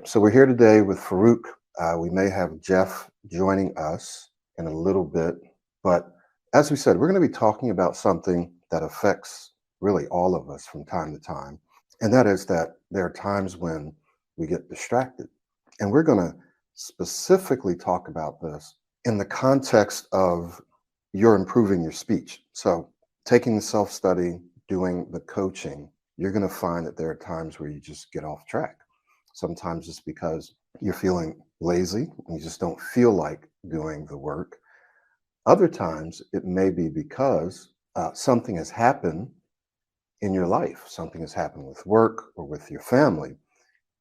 So we're here today with Farouk. We may have Jeff joining us in a little bit, but as we said, we're going to be talking about something that affects really all of us from time to time, and that is that there are times when we get distracted. And we're going to specifically talk about this in the context of you're improving your speech. So, taking the self study, doing the coaching, you're going to find that there are times where you just get off track. Sometimes it's because you're feeling lazy and you just don't feel like doing the work. Other times it may be because something has happened in your life, something has happened with work or with your family,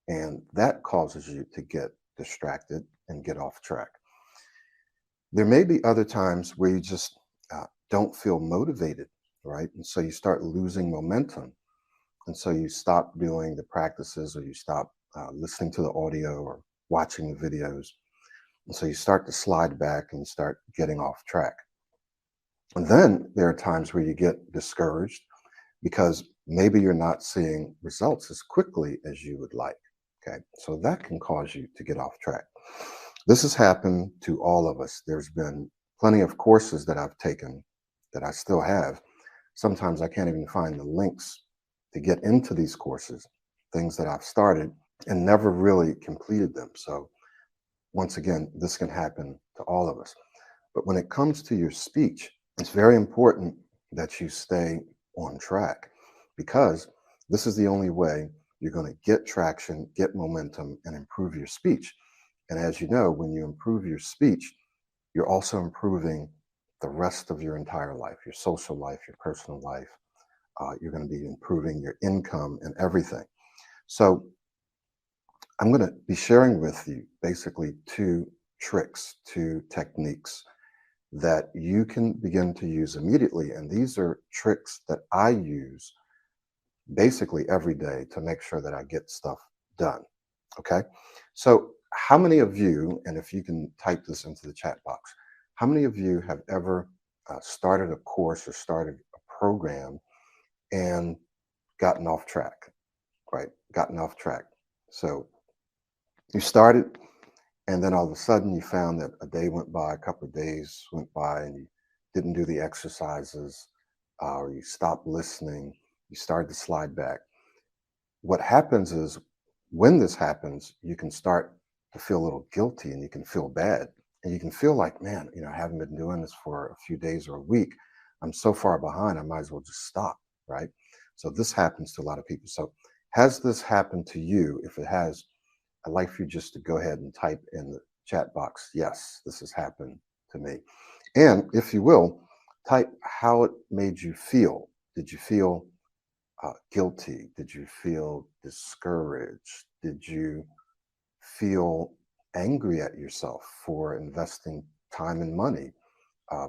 and that causes you to get distracted and get off track. There may be other times where you just don't feel motivated, right? And so you start losing momentum. And so you stop doing the practices or you stop listening to the audio or watching the videos. And so you start to slide back and start getting off track. And then there are times where you get discouraged because maybe you're not seeing results as quickly as you would like. Okay. So that can cause you to get off track. This has happened to all of us. There's been plenty of courses that I've taken that I still have. Sometimes I can't even find the links to get into these courses, things that I've started and never really completed them. So, once again, this can happen to all of us. But when it comes to your speech, it's very important that you stay on track because this is the only way you're going to get traction, get momentum, and improve your speech. And as you know, when you improve your speech, you're also improving the rest of your entire life, your social life, your personal life. You're going to be improving your income and everything. So I'm going to be sharing with you basically two tricks, two techniques that you can begin to use immediately. And these are tricks that I use basically every day to make sure that I get stuff done. Okay. So, how many of you, and if you can type this into the chat box, how many of you have ever started a course or started a program and gotten off track, right? Gotten off track. So, you started, and then all of a sudden you found that a day went by, a couple of days went by, and you didn't do the exercises, or you stopped listening, you started to slide back. What happens is when this happens, you can start to feel a little guilty and you can feel bad. And you can feel like, man, I haven't been doing this for a few days or a week. I'm so far behind, I might as well just stop, right? So this happens to a lot of people. So has this happened to you? If it has, I'd like for you just to go ahead and type in the chat box, yes, this has happened to me. And if you will, type how it made you feel. Did you feel guilty? Did you feel discouraged? Did you feel angry at yourself for investing time and money? Uh,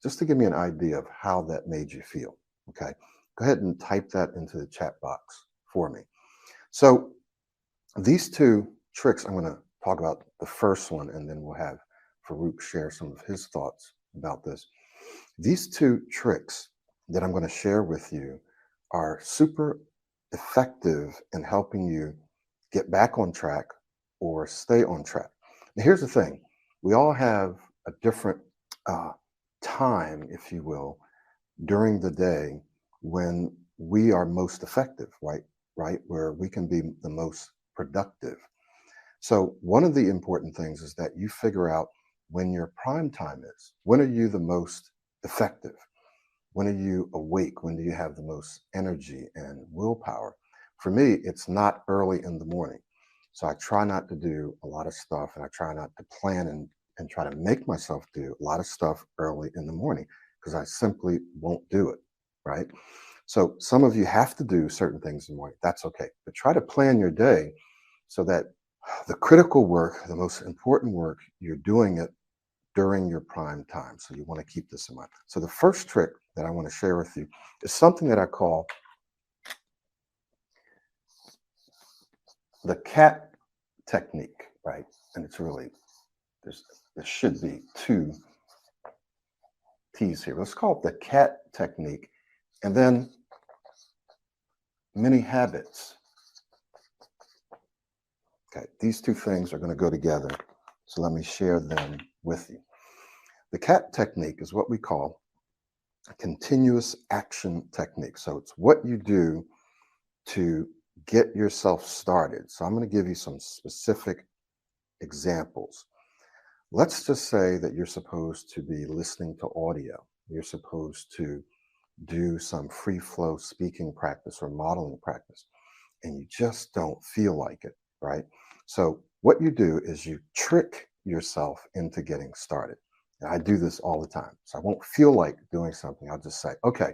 just to give me an idea of how that made you feel. Okay. Go ahead and type that into the chat box for me. So, these two tricks, I'm going to talk about the first one, and then we'll have Farouk share some of his thoughts about this. These two tricks that I'm going to share with you are super effective in helping you get back on track or stay on track. Now, here's the thing, we all have a different uh, time, if you will, during the day when we are most effective, right? Right? Where we can be the most productive. So, one of the important things is that you figure out when your prime time is. When are you the most effective? When are you awake? When do you have the most energy and willpower? For me, it's not early in the morning. So I try not to do a lot of stuff and I try not to plan and try to make myself do a lot of stuff early in the morning because I simply won't do it. Right. So some of you have to do certain things in the morning. That's okay. But try to plan your day so that the critical work, the most important work, you're doing it during your prime time. So you want to keep this in mind. So the first trick that I want to share with you is something that I call the cat technique, right? And it's really, there should be two T's here. Let's call it the cat technique. And then many habits. Okay, these two things are going to go together. So let me share them with you. The CAT technique is what we call a continuous action technique. So it's what you do to get yourself started. So I'm going to give you some specific examples. Let's just say that you're supposed to be listening to audio. You're supposed to do some free flow speaking practice or modeling practice, and you just don't feel like it, right? So, what you do is you trick yourself into getting started. And I do this all the time. So, I won't feel like doing something. I'll just say, okay,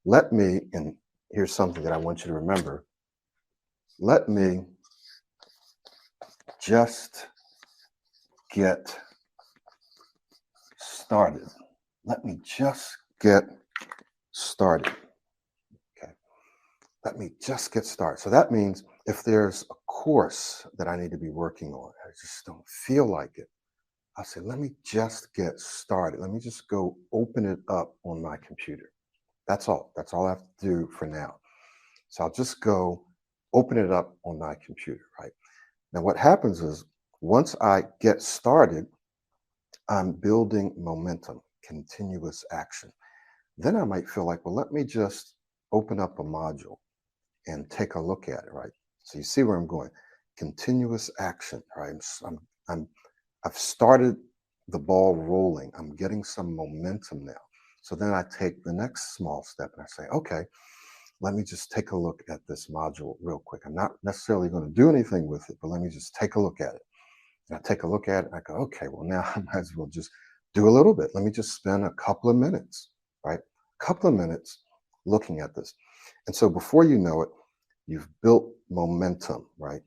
let me, and here's something that I want you to remember, let me just get started. Let me just get started. Okay. Let me just get started. So that means if there's a course that I need to be working on, I just don't feel like it. I'll say, let me just get started. Let me just go open it up on my computer. That's all. That's all I have to do for now. So I'll just go open it up on my computer, right? Now, what happens is once I get started, I'm building momentum, continuous action. Then I might feel like, well, let me just open up a module and take a look at it, right? So you see where I'm going. Continuous action, right? I'm I've started the ball rolling. I'm getting some momentum now. So then I take the next small step and I say, okay, let me just take a look at this module real quick. I'm not necessarily going to do anything with it, but let me just take a look at it. And I take a look at it and I go, okay, well, now I might as well just do a little bit. Let me just spend a couple of minutes, right? A couple of minutes looking at this. And so before you know it, you've built momentum, right?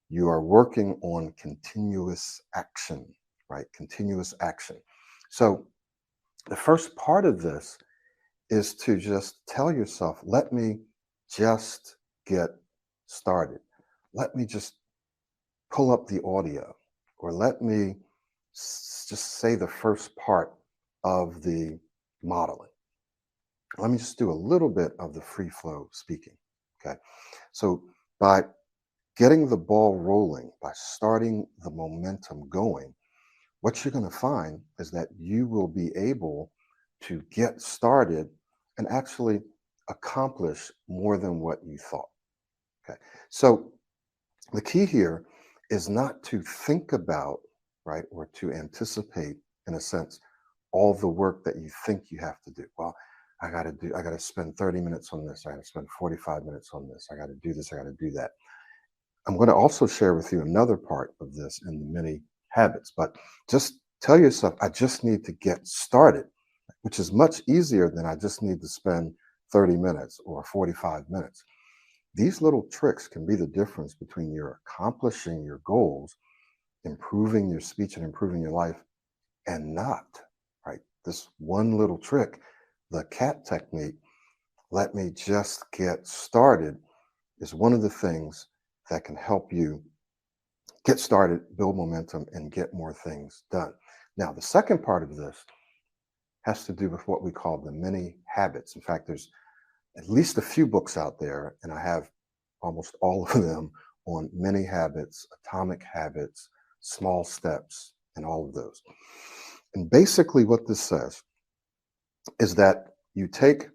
You are working on continuous action, right? Continuous action. So the first part of this is to just tell yourself, let me just get started. Let me just pull up the audio, or let me just say the first part of the modeling. Let me just do a little bit of the free flow speaking. Okay. So by getting the ball rolling, by starting the momentum going, what you're going to find is that you will be able to get started and actually accomplish more than what you thought. Okay. So the key here is not to think about, right, or to anticipate, in a sense, all the work that you think you have to do. Well, I got to spend 30 minutes on this. I got to spend 45 minutes on this. I got to do this. I got to do that. I'm going to also share with you another part of this in the mini habits, but just tell yourself, I just need to get started, which is much easier than I just need to spend 30 minutes or 45 minutes. These little tricks can be the difference between your accomplishing your goals, improving your speech and improving your life, and not, right? This one little trick, the CAT technique, let me just get started, is one of the things that can help you get started, build momentum, and get more things done. Now, the second part of this has to do with what we call the mini habits. In fact, there's at least a few books out there, and I have almost all of them on mini habits, atomic habits, small steps, and all of those. And basically, what this says is that you take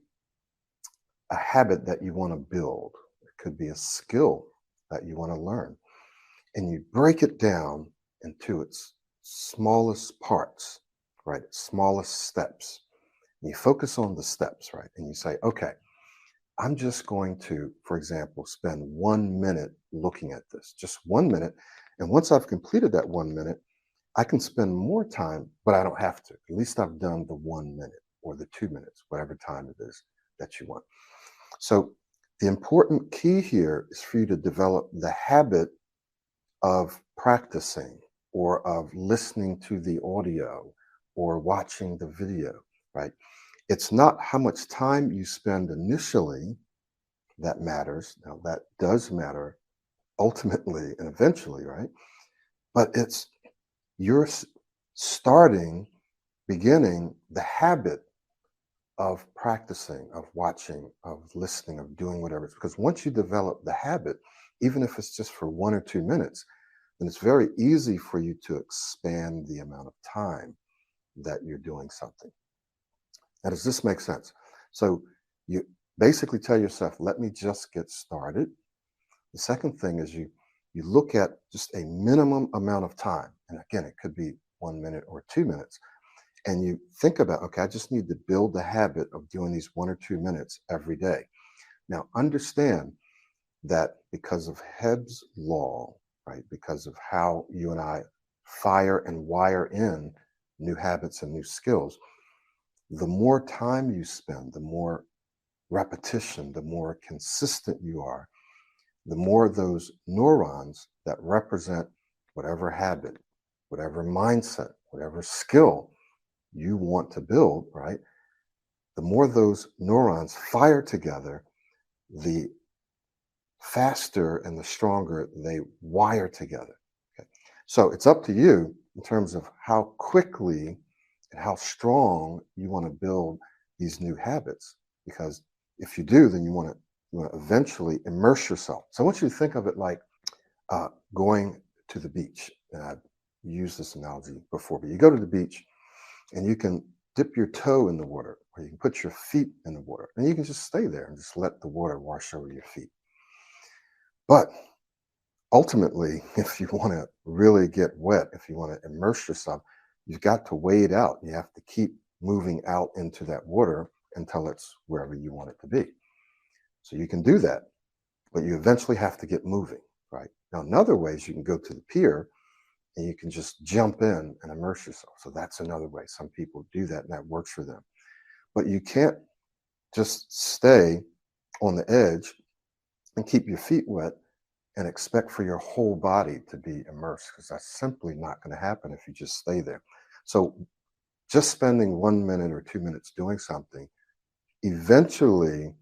a habit that you want to build, it could be a skill that you want to learn, and you break it down into its smallest parts, right? Smallest steps. And you focus on the steps, right? And you say, okay, I'm just going to, for example, spend 1 minute looking at this, just 1 minute. And once I've completed that 1 minute, I can spend more time, but I don't have to. At least I've done the 1 minute or the 2 minutes, whatever time it is that you want. So the important key here is for you to develop the habit of practicing or of listening to the audio or watching the video, right? It's not how much time you spend initially that matters. Now, that does matter ultimately and eventually, right? But it's you're starting, beginning the habit of practicing, of watching, of listening, of doing whatever. Because once you develop the habit, even if it's just for 1 or 2 minutes, then it's very easy for you to expand the amount of time that you're doing something. Now, does this make sense? So you basically tell yourself, let me just get started. The second thing is you look at just a minimum amount of time. And again, it could be 1 minute or 2 minutes. And you think about, okay, I just need to build the habit of doing these 1 or 2 minutes every day. Now, understand that because of Hebb's law, right, because of how you and I fire and wire in new habits and new skills, the more time you spend, the more repetition, the more consistent you are, the more those neurons that represent whatever habit, whatever mindset, whatever skill you want to build, right? The more those neurons fire together, the faster and the stronger they wire together. Okay? So it's up to you in terms of how quickly and how strong you want to build these new habits. Because if you do, then you want to eventually immerse yourself. So I want you to think of it like going to the beach. And I've used this analogy before, but you go to the beach and you can dip your toe in the water, or you can put your feet in the water, and you can just stay there and just let the water wash over your feet. But ultimately, if you want to really get wet, if you want to immerse yourself, you've got to wade out. You have to keep moving out into that water until it's wherever you want it to be. So you can do that, but you eventually have to get moving, right? Now, another way is you can go to the pier and you can just jump in and immerse yourself. So that's another way. Some people do that and that works for them. But you can't just stay on the edge and keep your feet wet and expect for your whole body to be immersed, because that's simply not going to happen if you just stay there. So just spending 1 minute or 2 minutes doing something eventually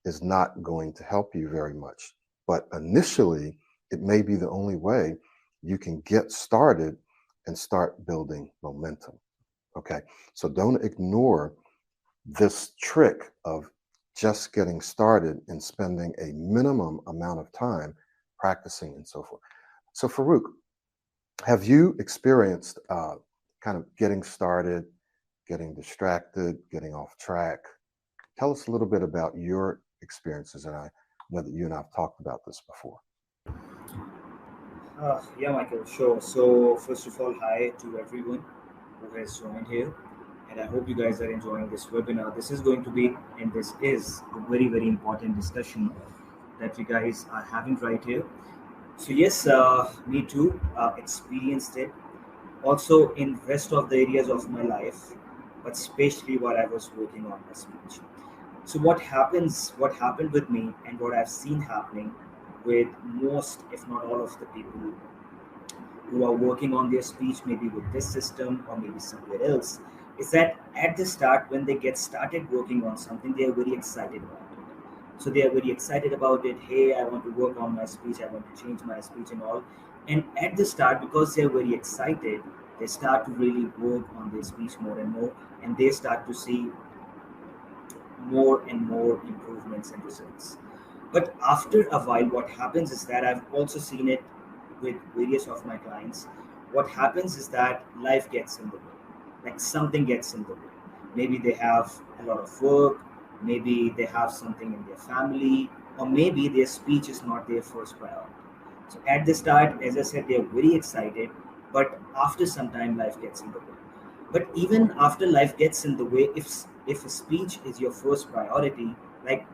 is not going to help you very much. But initially, it may be the only way you can get started and start building momentum. Okay, so don't ignore this trick of just getting started and spending a minimum amount of time practicing and so forth. So Farouk, have you experienced kind of getting started, getting distracted, getting off track? Tell us a little bit about your experiences, and I know that you and I have talked about this before. Yeah, Michael, sure. So, first of all, hi to everyone who has joined here, and I hope you guys are enjoying this webinar. This is going to be, and this is a very, very important discussion that you guys are having right here. So, yes, me too, experienced it also in rest of the areas of my life, but especially while I was working on my speech. So what happened with me and what I've seen happening with most, if not all of the people who are working on their speech, maybe with this system or maybe somewhere else, is that at the start, when they get started working on something, they are very excited about it. So they are very excited about it. Hey, I want to work on my speech. I want to change my speech and all. And at the start, because they are very excited, they start to really work on their speech more and more, and they start to see more and more improvements and results. But after a while, what happens is that I've also seen it with various of my clients. What happens is that life gets in the way, like something gets in the way. Maybe they have a lot of work, maybe they have something in their family, or maybe their speech is not their first priority. So at the start, as I said, they are very excited, but after some time, life gets in the way. But even after life gets in the way, if a speech is your first priority, like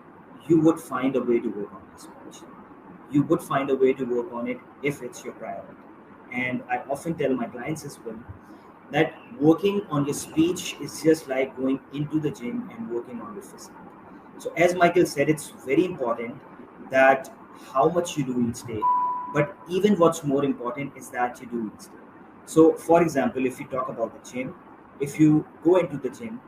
you would find a way to work on your speech. You would find a way to work on it if it's your priority. And I often tell my clients as well that working on your speech is just like going into the gym and working on your physique. So as Michael said, it's very important that how much you do each day, but even what's more important is that you do each day. So for example, if you talk about the gym, if you go into the gym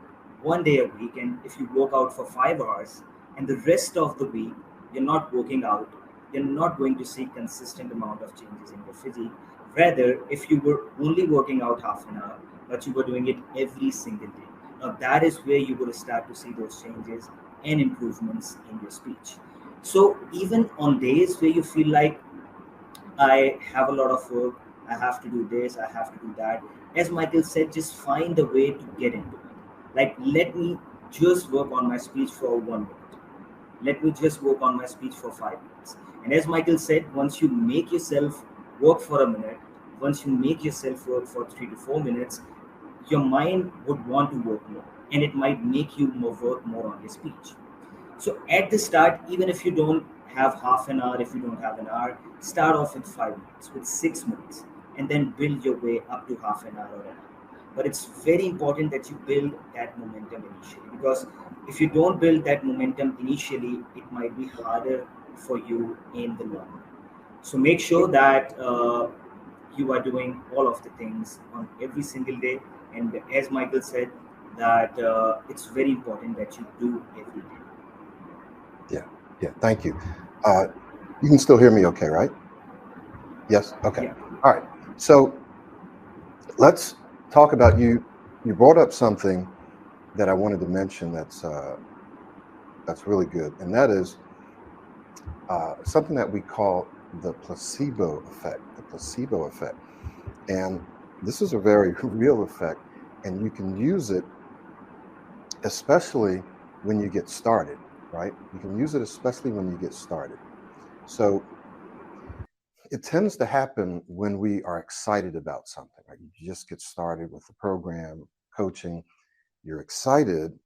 1 day a week and if you work out for 5 hours and the rest of the week you're not working out, you're not going to see consistent amount of changes in your physique. Rather, if you were only working out half an hour, but you were doing it every single day, now that is where you will start to see those changes and improvements in your speech. So even on days where you feel like I have a lot of work, I have to do this, I have to do that. As Michael said, just find a way to get into it. Like, let me just work on my speech for 1 minute. Let me just work on my speech for 5 minutes. And as Michael said, once you make yourself work for a minute, once you make yourself work for 3 to 4 minutes, your mind would want to work more, and it might make you more work more on your speech. So at the start, even if you don't have half an hour, if you don't have an hour, start off with 5 minutes, with 6 minutes, and then build your way up to half an hour or an hour. But it's very important that you build that momentum initially, because if you don't build that momentum initially, it might be harder for you in the long run. So make sure that you are doing all of the things on every single day. And as Michael said, that it's very important that you do every day. Yeah, yeah. Thank you. Uh, you can still hear me, okay? Right? Yes. Okay. Yeah. All right. So let's talk about you. You brought up something that I wanted to mention that's really good, and that is something that we call the placebo effect. The placebo effect, and this is a very real effect, and you can use it especially when you get started. Right? You can use it especially when you get started. So it tends to happen when we are excited about something. Right? You just get started with the program, coaching. You're excited.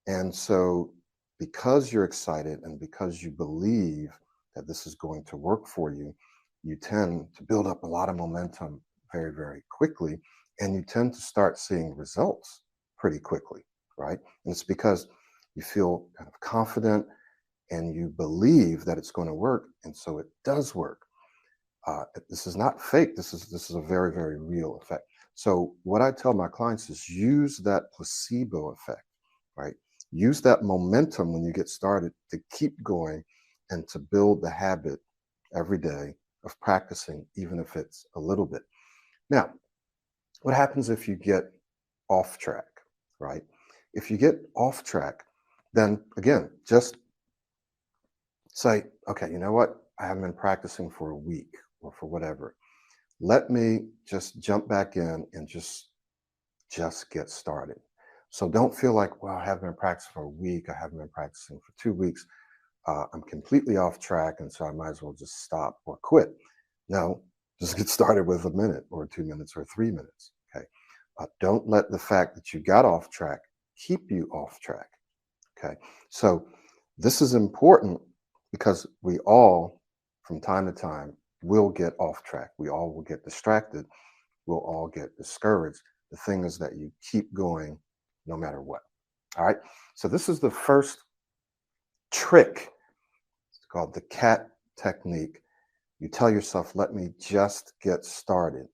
And so, because you're excited and because you believe that this is going to work for you, you tend to build up a lot of momentum very, very quickly. And you tend to start seeing results pretty quickly, right? And it's because you feel kind of confident and you believe that it's going to work. And so it does work. This is not fake. This is a very, very real effect. So what I tell my clients is use that placebo effect, right? Use that momentum when you get started to keep going and to build the habit every day of practicing, even if it's a little bit. Now, what happens if you get off track, right? If you get off track, then again, just say, okay, you know what? I haven't been practicing for a week or for whatever. Let me just jump back in and just get started. So don't feel like, well, I haven't been practicing for a week. I haven't been practicing for 2 weeks. I'm completely off track, and so I might as well just stop or quit. No, just get started with a minute or 2 minutes or 3 minutes. Okay. Don't let the fact that you got off track keep you off track. Okay. So this is important because we all, from time to time, will get off track. We all will get distracted. We'll all get discouraged. The thing is that you keep going no matter what. All right. So this is the first trick. It's called the cat technique. You tell yourself, let me just get started.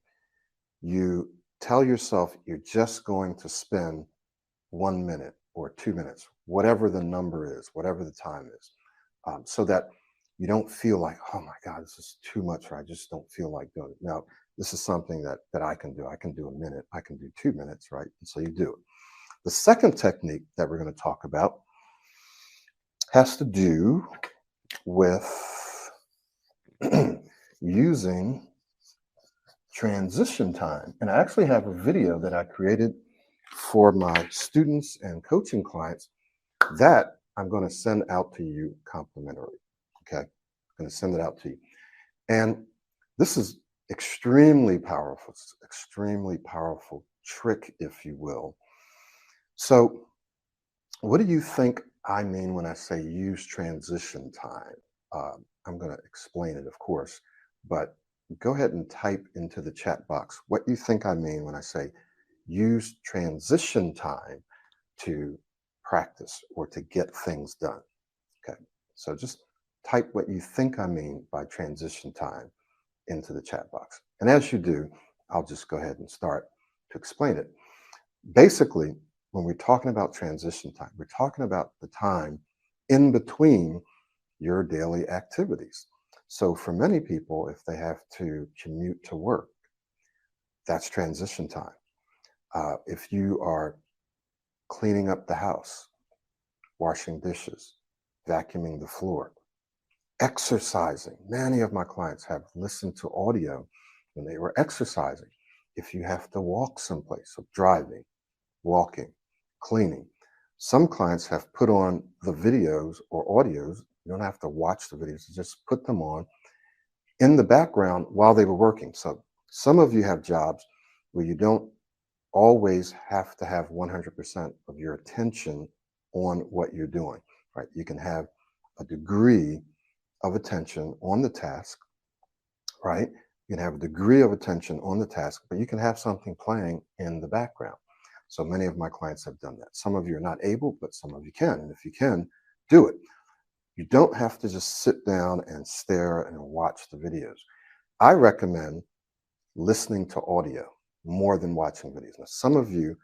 You tell yourself you're just going to spend 1 minute or 2 minutes, whatever the number is, whatever the time is, so that you don't feel like, oh my God, this is too much, or I just don't feel like doing it. Now, this is something that I can do. I can do a minute, I can do 2 minutes, right? And so you do it. The second technique that we're going to talk about has to do with using transition time. And I actually have a video that I created for my students and coaching clients that I'm going to send out to you complimentary. Okay. I'm going to send it out to you. And this is extremely powerful. It's extremely powerful trick, if you will. So, what do you think I mean when I say use transition time? I'm going to explain it, of course, but go ahead and type into the chat box what you think I mean when I say use transition time to practice or to get things done. Okay. So just type what you think I mean by transition time into the chat box. And as you do, I'll just go ahead and start to explain it. Basically, when we're talking about transition time, we're talking about the time in between your daily activities. So for many people, if they have to commute to work, that's transition time. If you are cleaning up the house, washing dishes, vacuuming the floor, Exercising. Many of my clients have listened to audio when they were exercising. If you have to walk someplace, so driving, walking, cleaning. Some clients have put on the videos or audios. You don't have to watch the videos, you just put them on in the background while they were working. So some of you have jobs where you don't always have to have 100% of your attention on what you're doing, right? You can have a degree of attention on the task, right? You can have a degree of attention on the task, but you can have something playing in the background. So many of my clients have done that. Some of you are not able, but some of you can. And if you can, do it. You don't have to just sit down and stare and watch the videos. I recommend listening to audio more than watching videos. Now, some of you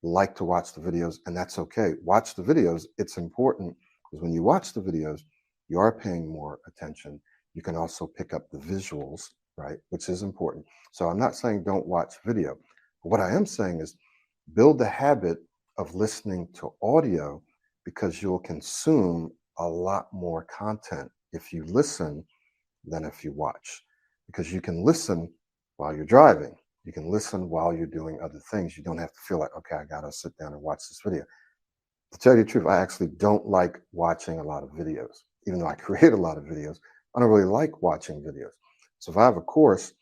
like to watch the videos, and that's okay. Watch the videos. It's important because when you watch the videos, you are paying more attention. You can also pick up the visuals, right? Which is important. So I'm not saying don't watch video. But what I am saying is build the habit of listening to audio because you'll consume a lot more content if you listen than if you watch. Because you can listen while you're driving. You can listen while you're doing other things. You don't have to feel like, okay, I got to sit down and watch this video. To tell you the truth, I actually don't like watching a lot of videos. Even though I create a lot of videos, I don't really like watching videos. So if I have a course,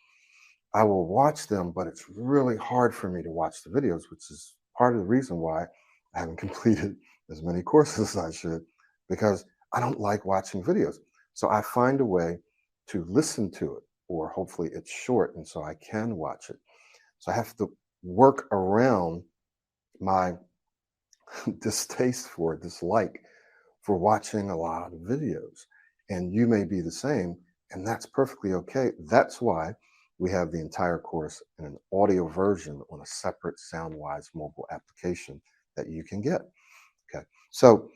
I will watch them, but it's really hard for me to watch the videos, which is part of the reason why I haven't completed as many courses as I should, because I don't like watching videos. So I find a way to listen to it, or hopefully it's short, and so I can watch it. So I have to work around my dislike for watching a lot of videos. And you may be the same, and that's perfectly okay. That's why we have the entire course in an audio version on a separate SoundWise mobile application that you can get. Okay. So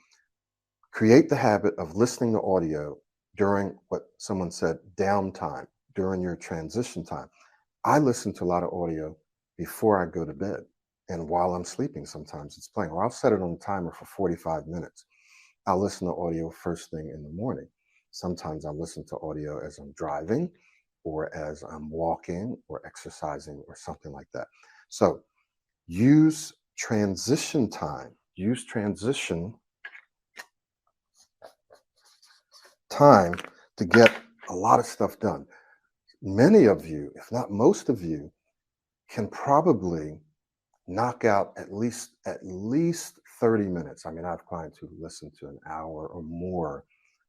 create the habit of listening to audio during what someone said downtime, during your transition time. I listen to a lot of audio before I go to bed. And while I'm sleeping, sometimes it's playing, or I'll set it on a timer for 45 minutes. I'll listen to audio first thing in the morning. Sometimes I'll listen to audio as I'm driving or as I'm walking or exercising or something like that. So use transition time. Use transition time to get a lot of stuff done. Many of you, if not most of you, can probably knock out at least 30 minutes. I mean, I have clients who listen to an hour or more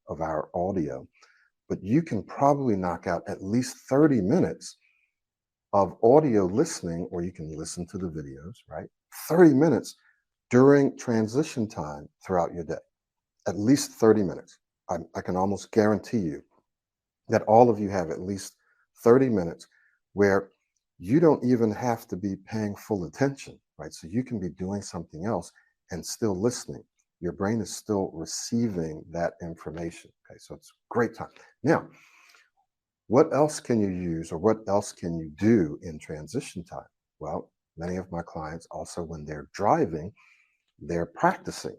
of our audio, but you can probably knock out at least 30 minutes of audio listening, or you can listen to the videos, right? 30 minutes during transition time throughout your day, at least 30 minutes. I can almost guarantee you that all of you have at least 30 minutes where you don't even have to be paying full attention, right? So you can be doing something else and still listening. Your brain is still receiving that information. Okay, so it's a great time. Now, what else can you use or what else can you do in transition time? Well, many of my clients also, when they're driving, they're practicing.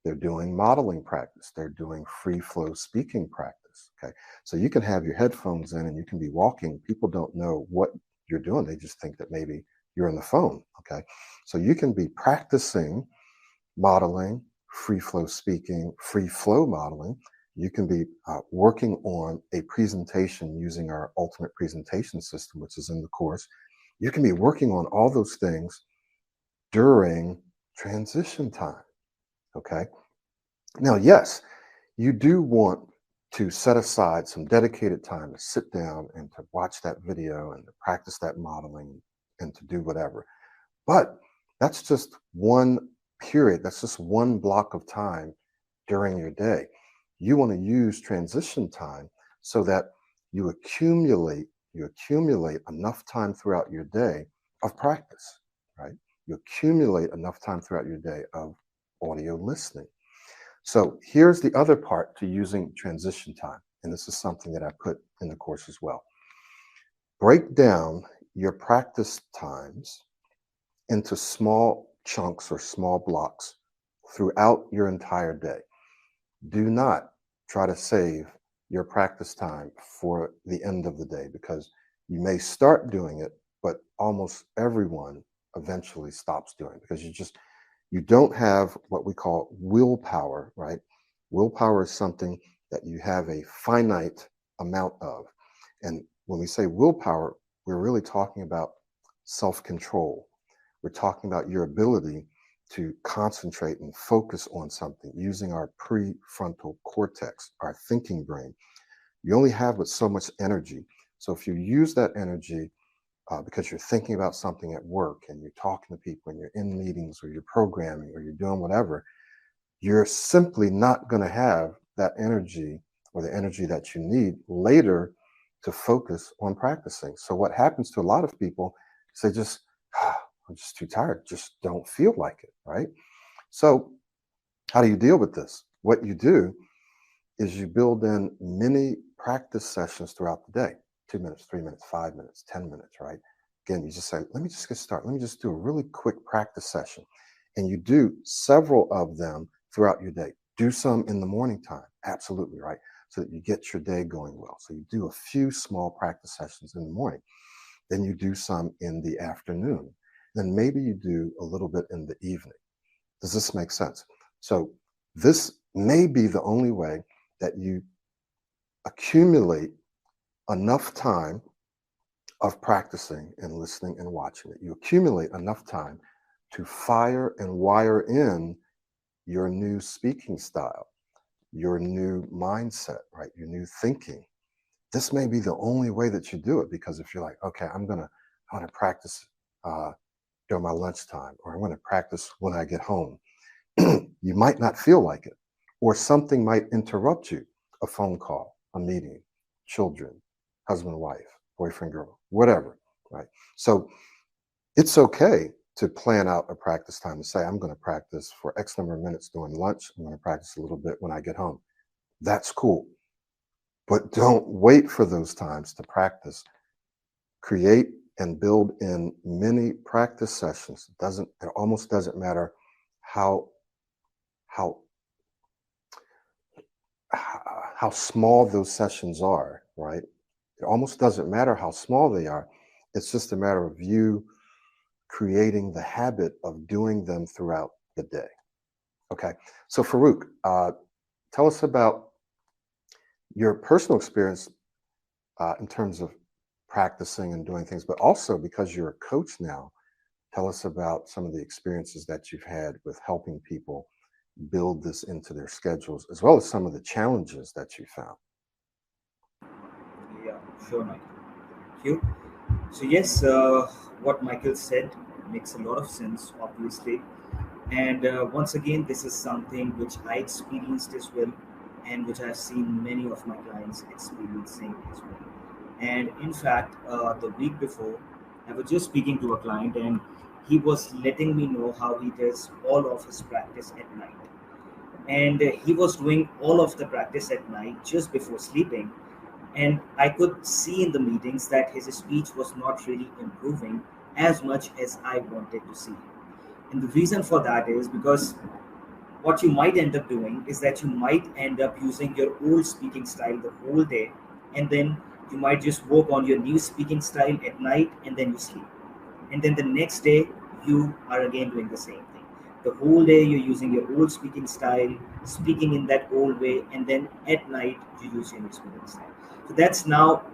They're doing modeling practice. They're doing free flow speaking practice. Okay. So you can have your headphones in and you can be walking. People don't know what you're doing. They just think that maybe you're on the phone. Okay. So you can be practicing modeling, free flow speaking, free flow modeling. You can be working on a presentation using our ultimate presentation system, which is in the course. You can be working on all those things during transition time. Okay. Now, yes, you do want to set aside some dedicated time to sit down and to watch that video and to practice that modeling and to do whatever. But that's just one period. That's just one block of time during your day. You want to use transition time so that you accumulate enough time throughout your day of practice, right? You accumulate enough time throughout your day of audio listening. So here's the other part to using transition time. And this is something that I put in the course as well. Break down your practice times into small chunks or small blocks throughout your entire day. Do not try to save your practice time for the end of the day, because you may start doing it, but almost everyone eventually stops doing it because you don't have what we call willpower, right? Willpower is something that you have a finite amount of. And when we say willpower, we're really talking about self-control. We're talking about your ability to concentrate and focus on something using our prefrontal cortex, our thinking brain. You only have but so much energy. So if you use that energy because you're thinking about something at work and you're talking to people and you're in meetings or you're programming or you're doing whatever, you're simply not going to have that energy or the energy that you need later to focus on practicing. So what happens to a lot of people is they just, I'm just too tired, just don't feel like it, right? So how do you deal with this? What you do is you build in many practice sessions throughout the day. 2 minutes, 3 minutes, 5 minutes, 10 minutes, right? Again, you just say, let me just get started. Let me just do a really quick practice session. And you do several of them throughout your day. Do some in the morning time, absolutely, right? So that you get your day going well. So you do a few small practice sessions in the morning. Then you do some in the afternoon. Then maybe you do a little bit in the evening. Does this make sense? So this may be the only way that you accumulate enough time of practicing and listening and watching it. You accumulate enough time to fire and wire in your new speaking style, your new mindset, right? Your new thinking. This may be the only way that you do it, because if you're like, okay, I want to practice during my lunchtime, or I want to practice when I get home, you might not feel like it, or something might interrupt you, a phone call, a meeting, children, husband, wife, boyfriend, girl, whatever, right? So it's okay to plan out a practice time and say, I'm going to practice for X number of minutes during lunch. I'm going to practice a little bit when I get home. That's cool. But don't wait for those times to practice. Create and build in many practice sessions. It almost doesn't matter how small those sessions are, right? It almost doesn't matter how small they are. It's just a matter of you creating the habit of doing them throughout the day. Okay, so Farouk, tell us about your personal experience in terms of practicing and doing things, but also because you're a coach now, tell us about some of the experiences that you've had with helping people build this into their schedules, as well as some of the challenges that you found. Yeah, sure, Michael. Thank you. So yes, what Michael said makes a lot of sense, obviously. And once again, this is something which I experienced as well, and which I've seen many of my clients experiencing as well. And in fact, the week before, I was just speaking to a client, and he was letting me know how he does all of his practice at night. And he was doing all of the practice at night just before sleeping. And I could see in the meetings that his speech was not really improving as much as I wanted to see. And the reason for that is because what you might end up doing is that you might end up using your old speaking style the whole day, and then you might just work on your new speaking style at night, and then you sleep. And then the next day, you are again doing the same thing. The whole day, you're using your old speaking style, speaking in that old way, and then at night, you use your new speaking style. So that's now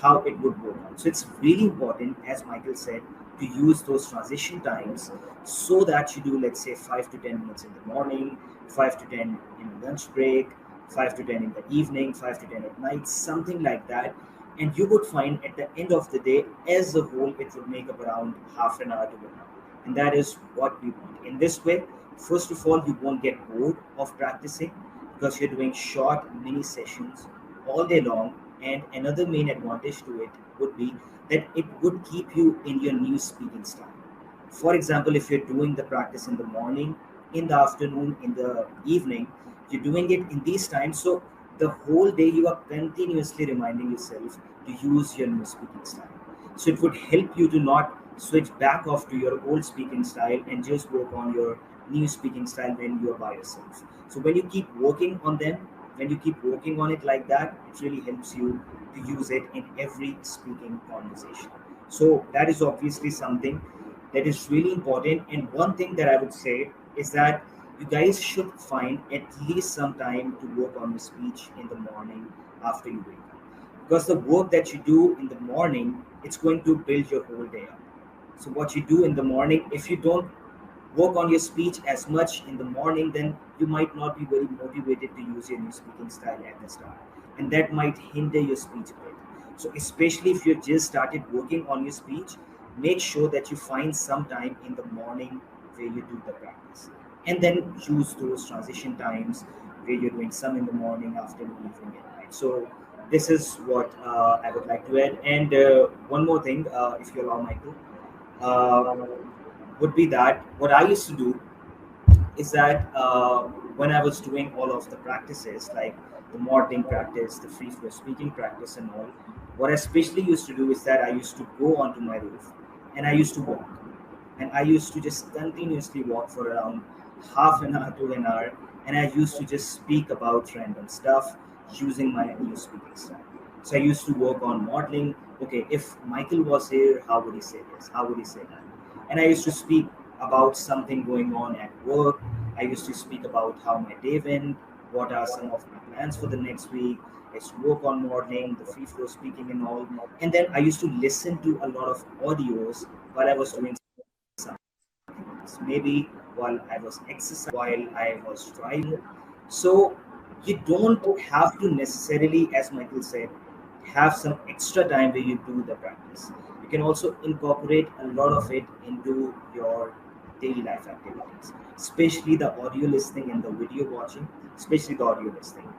how it would work out. So it's really important, as Michael said, to use those transition times so that you do, let's say, 5 to 10 minutes in the morning, 5 to 10 in a lunch break, 5 to 10 in the evening, 5 to 10 at night, something like that. And you would find at the end of the day, as a whole, it would make up around half an hour to 1 hour. And that is what we want. In this way, first of all, you won't get bored of practicing because you're doing short mini sessions all day long. And another main advantage to it would be that it would keep you in your new speaking style. For example, if you're doing the practice in the morning, in the afternoon, in the evening, you're doing it in these times. So the whole day you are continuously reminding yourself to use your new speaking style. So it would help you to not switch back off to your old speaking style and just work on your new speaking style when you're by yourself. So when you keep working on them, when you keep working on it like that, it really helps you to use it in every speaking conversation. So that is obviously something that is really important. And one thing that I would say is that you guys should find at least some time to work on your speech in the morning after you wake up, because the work that you do in the morning, it's going to build your whole day up. So what you do in the morning, if you don't work on your speech as much in the morning, then you might not be very motivated to use your new speaking style at the start, and that might hinder your speech a bit. So especially if you just started working on your speech, make sure that you find some time in the morning where you do the practice, and then choose those transition times where you're doing some in the morning, afternoon, evening, and night. So this is what I would like to add. And one more thing, if you allow, Michael, uh, would be that what I used to do is that when I was doing all of the practices, like the modeling practice, the free flow speaking practice, and all, what I especially used to do is that I used to go onto my roof and I used to walk. And I used to just continuously walk for around half an hour to an hour. And I used to just speak about random stuff using my new speaking style. So I used to work on modeling. Okay, if Michael was here, how would he say this? How would he say that? And I used to speak about something going on at work. I used to speak about how my day went, what are some of my plans for the next week. I used to work on modeling, the free flow speaking, and all. And then I used to listen to a lot of audios while I was doing something, maybe while I was exercising, while I was driving. So you don't have to necessarily, as Michael said, have some extra time where you do the practice. You can also incorporate a lot of it into your daily life activities, especially the audio listening and the video watching, especially the audio listening.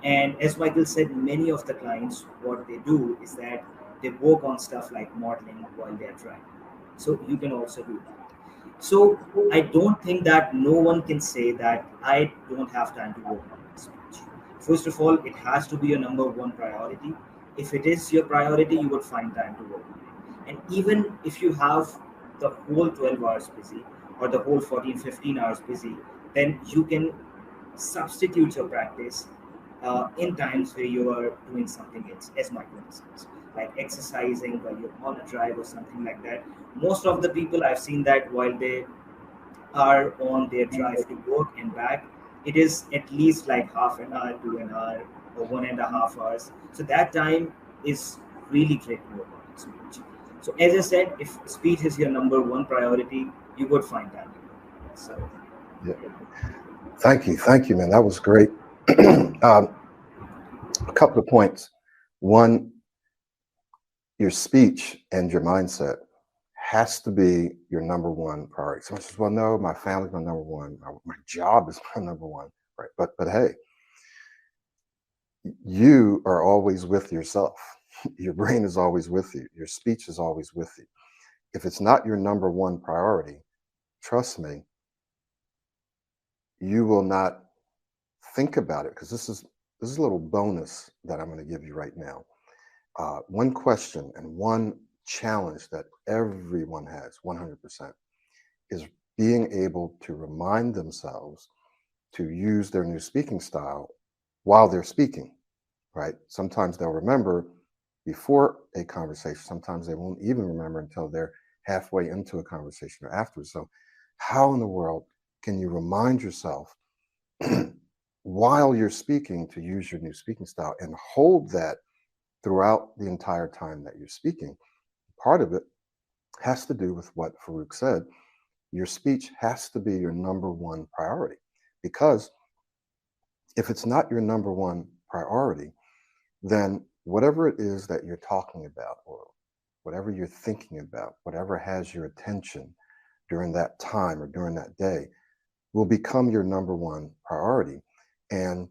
And as Michael said, many of the clients, what they do is that they work on stuff like modeling while they're driving. So you can also do that. So I don't think that no one can say that I don't have time to work on my speech. First of all, it has to be your number one priority. If it is your priority, you would find time to work on it. And even if you have the whole 12 hours busy or the whole 14, 15 hours busy, then you can substitute your practice in times where you are doing something else, as Michael says, like exercising while you're on a drive or something like that. Most of the people I've seen that while they are on their drive to work and back, it is at least like half an hour to an hour or 1.5 hours. So that time is really great to work on speech. So as I said, if speech is your number one priority, you would find time to work on it. So Yeah. Thank you, man. That was great. A couple of points. One, your speech and your mindset has to be your number one priority. Someone says, "Well, no, my family's my number one. My job is my number one." Right? But hey, you are always with yourself. Your brain is always with you. Your speech is always with you. If it's not your number one priority, trust me, you will not think about it, because this is a little bonus that I'm going to give you right now. One question and one challenge that everyone has 100% is being able to remind themselves to use their new speaking style while they're speaking, right? Sometimes they'll remember before a conversation, sometimes they won't even remember until they're halfway into a conversation or afterwards. So, how in the world can you remind yourself while you're speaking to use your new speaking style and hold that throughout the entire time that you're speaking? Part of it has to do with what Farouk said. Your speech has to be your number one priority, because if it's not your number one priority, then whatever it is that you're talking about, or whatever you're thinking about, whatever has your attention during that time or during that day, will become your number one priority. And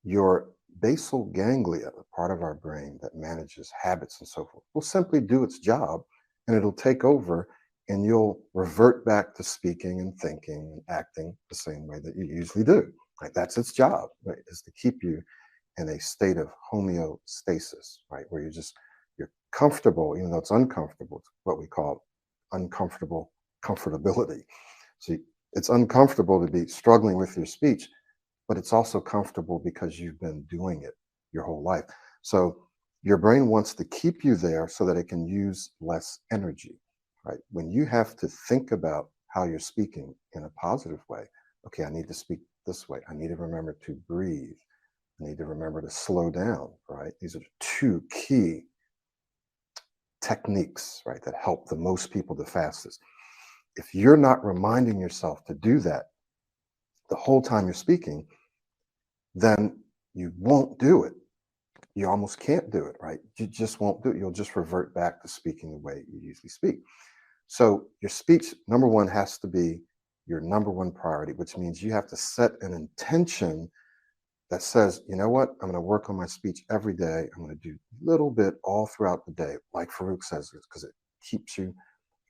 your basal ganglia, the part of our brain that manages habits and so forth, will simply do its job, and it'll take over, and you'll revert back to speaking and thinking and acting the same way that you usually do. Like, that's its job, right? Is to keep you in a state of homeostasis, right? Where you're comfortable, even though it's uncomfortable. It's what we call uncomfortable comfortability. So it's uncomfortable to be struggling with your speech, but it's also comfortable because you've been doing it your whole life. So your brain wants to keep you there so that it can use less energy, right? When you have to think about how you're speaking in a positive way, okay, I need to speak this way. I need to remember to breathe. I need to remember to slow down, right? These are two key techniques, right, that help the most people the fastest. If you're not reminding yourself to do that the whole time you're speaking, then you won't do it. You almost can't do it, right? You just won't do it. You'll just revert back to speaking the way you usually speak. So your speech, number one, has to be your number one priority, which means you have to set an intention that says, you know what, I'm going to work on my speech every day. I'm going to do a little bit all throughout the day, like Farouk says, because it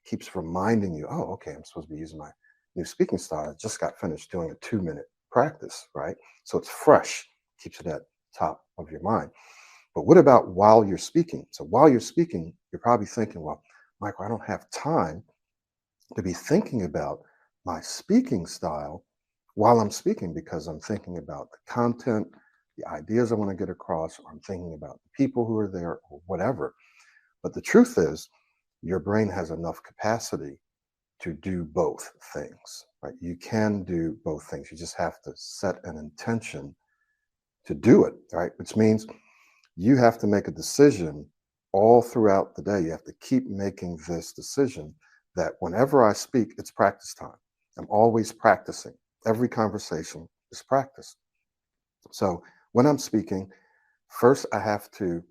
keeps reminding you, oh, okay, I'm supposed to be using my new speaking style. I just got finished doing a 2-minute practice, right? So it's fresh, keeps it at top of your mind. But what about while you're speaking? So while you're speaking, you're probably thinking, well, Michael, I don't have time to be thinking about my speaking style while I'm speaking because I'm thinking about the content, the ideas I want to get across, or I'm thinking about the people who are there, or whatever. But the truth is, your brain has enough capacity to do both things, right? You can do both things. You just have to set an intention to do it, right? Which means you have to make a decision all throughout the day. You have to keep making this decision that whenever I speak, it's practice time. I'm always practicing. Every conversation is practice. So when I'm speaking, first I have to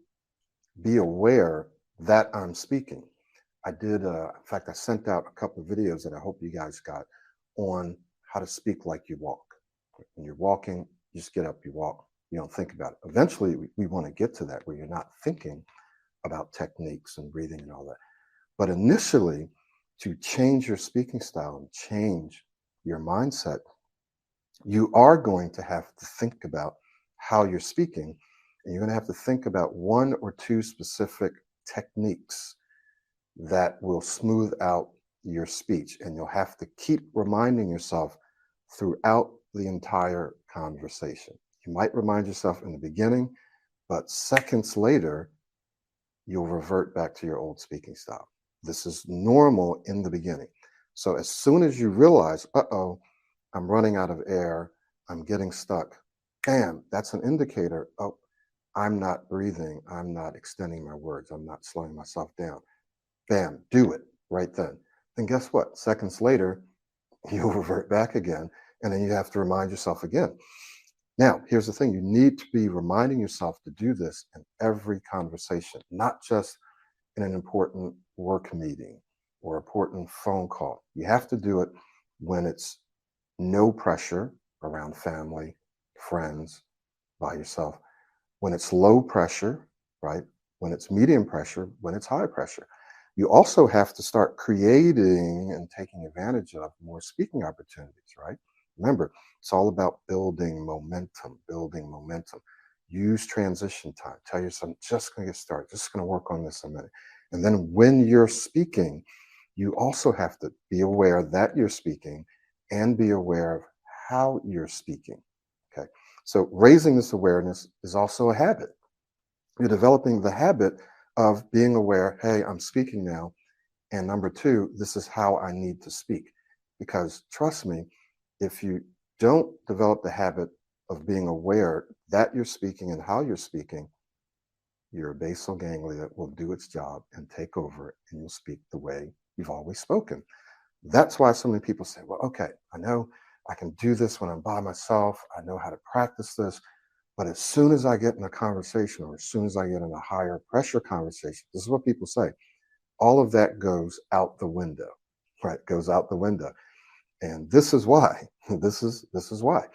be aware that I'm speaking. In fact, I sent out a couple of videos that I hope you guys got on how to speak like you walk. When you're walking, you just get up, you walk, you don't think about it. Eventually, we want to get to that where you're not thinking about techniques and breathing and all that. But initially, to change your speaking style and change your mindset, you are going to have to think about how you're speaking. And you're going to have to think about one or two specific techniques that will smooth out your speech. And you'll have to keep reminding yourself throughout the entire conversation. You might remind yourself in the beginning, but seconds later, you'll revert back to your old speaking style. This is normal in the beginning. So as soon as you realize, uh-oh, I'm running out of air, I'm getting stuck, bam, that's an indicator, oh, I'm not breathing, I'm not extending my words, I'm not slowing myself down. Bam, do it right then. Then guess what? Seconds later, you'll revert back again, and then you have to remind yourself again. Now, here's the thing. You need to be reminding yourself to do this in every conversation, not just in an important work meeting or important phone call. You have to do it when it's no pressure around family, friends, by yourself. When it's low pressure, right? When it's medium pressure, when it's high pressure. You also have to start creating and taking advantage of more speaking opportunities, right? Remember, it's all about building momentum, building momentum. Use transition time. Tell yourself, I'm just going to get started, just going to work on this a minute. And then when you're speaking, you also have to be aware that you're speaking and be aware of how you're speaking. Okay. So raising this awareness is also a habit. You're developing the habit of being aware, hey, I'm speaking now. And number two, this is how I need to speak. Because trust me, if you don't develop the habit of being aware that you're speaking and how you're speaking, your basal ganglia will do its job and take over, and you'll speak the way you've always spoken. That's why so many people say, well, okay, I know I can do this when I'm by myself. I know how to practice this. But as soon as I get in a conversation or as soon as I get in a higher pressure conversation, this is what people say, all of that goes out the window, right? Goes out the window. And this is why, this is why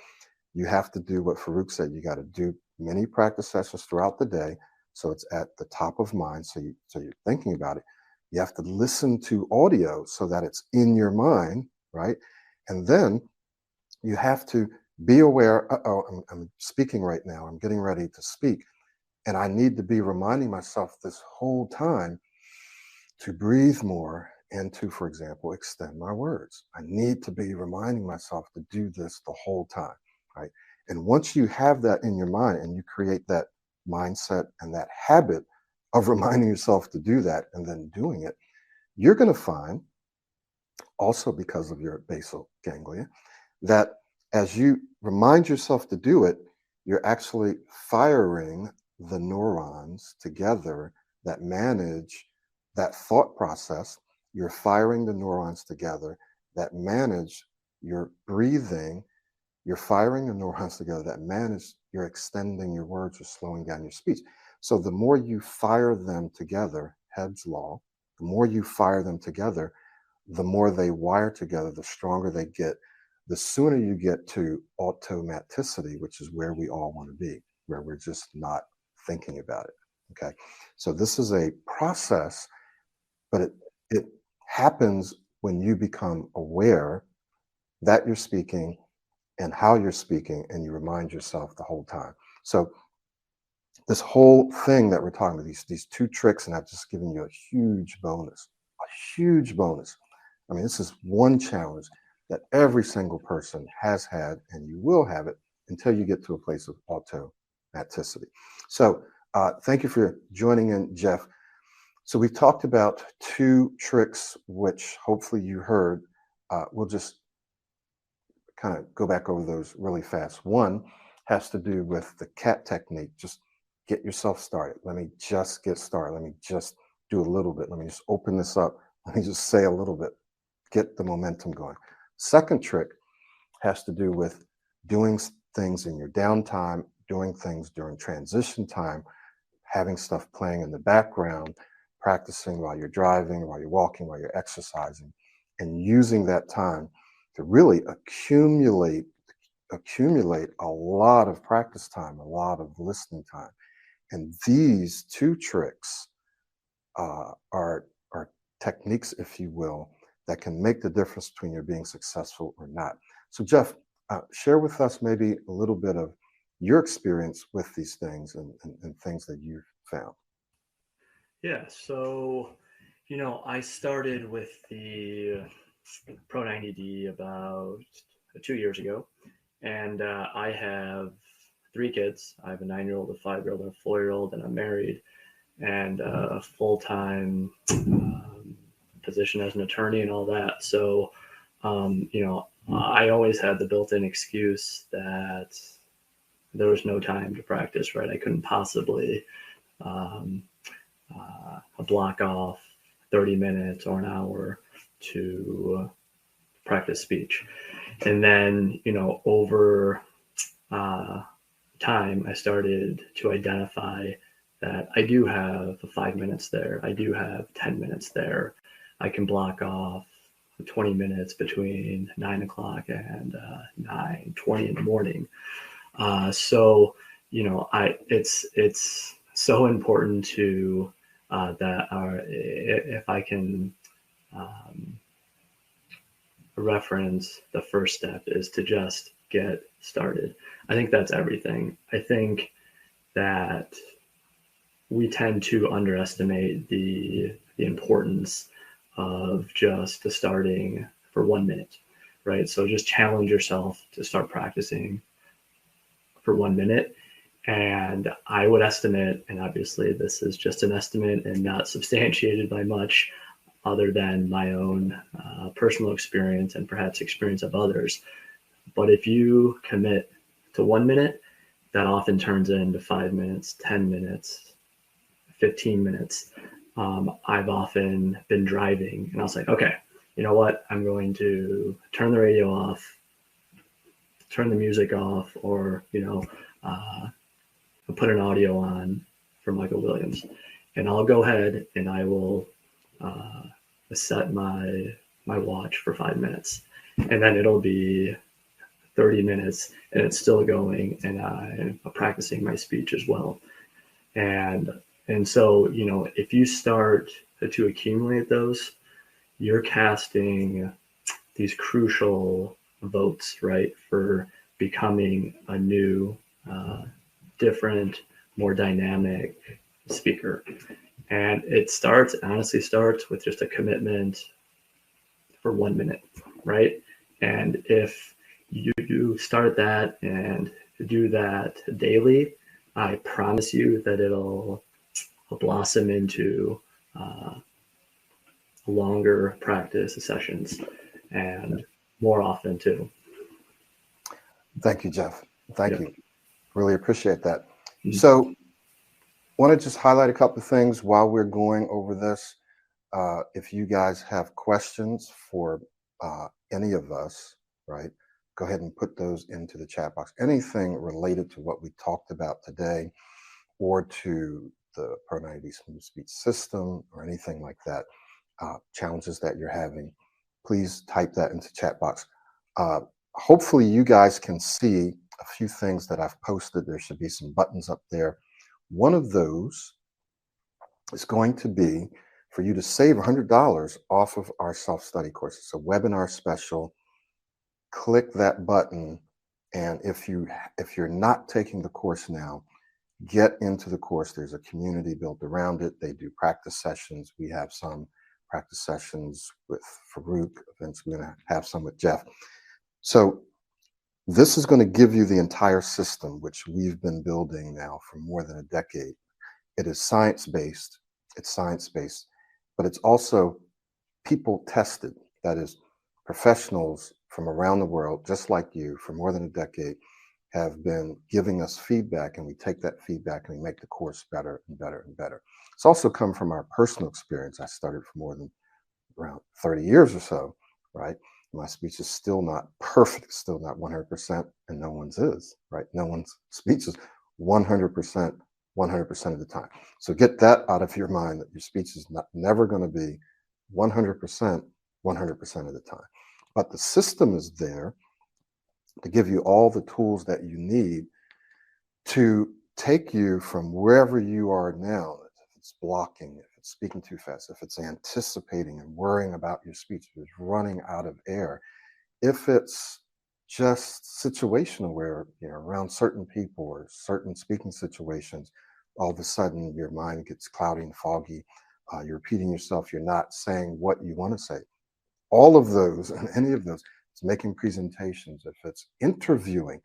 you have to do what Farouk said. You got to do many practice sessions throughout the day. So it's at the top of mind. So you're thinking about it. You have to listen to audio so that it's in your mind, right? And then you have to be aware, I'm speaking right now. I'm getting ready to speak. And I need to be reminding myself this whole time to breathe more and to, for example, extend my words. I need to be reminding myself to do this the whole time, right? And once you have that in your mind and you create that mindset and that habit of reminding yourself to do that and then doing it, you're going to find, also because of your basal ganglia, that as you remind yourself to do it, you're actually firing the neurons together that manage that thought process. You're firing the neurons together that manage your breathing. You're firing the neurons together that manage your extending your words or slowing down your speech. So the more you fire them together, Hebb's law, the more you fire them together, the more they wire together, the stronger they get, the sooner you get to automaticity, which is where we all want to be, where we're just not thinking about it. Okay. So this is a process, but it happens when you become aware that you're speaking and how you're speaking, and you remind yourself the whole time. So this whole thing that we're talking about, these two tricks, and I've just given you a huge bonus, a huge bonus. I mean, this is one challenge that every single person has had, and you will have it until you get to a place of automaticity. So thank you for joining in, Jeff. So we've talked about two tricks, which hopefully you heard. We'll just kind of go back over those really fast. One has to do with the cat technique. Just get yourself started. Let me just get started. Let me just do a little bit. Let me just open this up. Let me just say a little bit. Get the momentum going. Second trick has to do with doing things in your downtime, doing things during transition time, having stuff playing in the background, practicing while you're driving, while you're walking, while you're exercising, and using that time to really accumulate a lot of practice time, a lot of listening time. And these two tricks are techniques, if you will, that can make the difference between you being successful or not. So Jeff, share with us maybe a little bit of your experience with these things and things that you've found. Yeah, so, I started with the Pro90d about 2 years ago, and I have 3 kids. I have a 9-year-old, a 5-year-old, and a 4-year-old, and I'm married, and a full-time position as an attorney and all that. So, I always had the built-in excuse that there was no time to practice, right? I couldn't possibly block off 30 minutes or an hour to practice speech. And then, over time, I started to identify that I do have 5 minutes there. I do have 10 minutes there. I can block off 20 minutes between 9 o'clock and 9:20 in the morning. So, it's so important to if I can reference, the first step is to just get started. I think that's everything. I think that we tend to underestimate the importance of just starting for 1 minute, right? So just challenge yourself to start practicing for 1 minute. And I would estimate, and obviously this is just an estimate and not substantiated by much other than my own personal experience and perhaps experience of others. But if you commit to 1 minute, that often turns into 5 minutes, 10 minutes, 15 minutes. I've often been driving and I was like, okay, you know what? I'm going to turn the radio off, turn the music off, or, put an audio on for Michael Williams. And I'll go ahead and I will set my watch for 5 minutes. And then it'll be 30 minutes and it's still going, and I'm practicing my speech as well. And so, if you start to accumulate those, you're casting these crucial votes, right, for becoming a new, different, more dynamic speaker. And it honestly starts with just a commitment for 1 minute, right? And if you start that and do that daily, I promise you that it'll blossom into longer practice sessions and more often too. Thank you, Jeff. Thank Yep. you. Really appreciate that. Mhm. So, want to just highlight a couple of things while we're going over this. If you guys have questions for any of us, right, go ahead and put those into the chat box. Anything related to what we talked about today or to the Pro90d smooth speech system or anything like that, challenges that you're having, please type that into chat box. Hopefully you guys can see a few things that I've posted. There should be some buttons up there. One of those is going to be for you to save $100 off of our self-study course. It's a webinar special. Click that button, and if you're not taking the course now, get into the course. There's a community built around it. They do practice sessions. We have some practice sessions with Farouk. Eventually we're going to have some with Jeff. So this is going to give you the entire system, which we've been building now for more than a decade. It is science-based. It's science-based, but it's also people tested. That is, professionals from around the world, just like you, for more than a decade, have been giving us feedback, and we take that feedback and we make the course better and better and better. It's also come from our personal experience. I started for more than around 30 years or so, right? My speech is still not perfect, still not 100%, and no one's is, right? No one's speech is 100%, 100% of the time. So get that out of your mind, that your speech is never going to be 100%, 100% of the time. But the system is there to give you all the tools that you need to take you from wherever you are now. If it's blocking, if it's speaking too fast, if it's anticipating and worrying about your speech, if it's running out of air, if it's just situational where, around certain people or certain speaking situations, all of a sudden your mind gets cloudy and foggy. You're repeating yourself. You're not saying what you want to say. All of those and any of those, it's making presentations. If it's interviewing,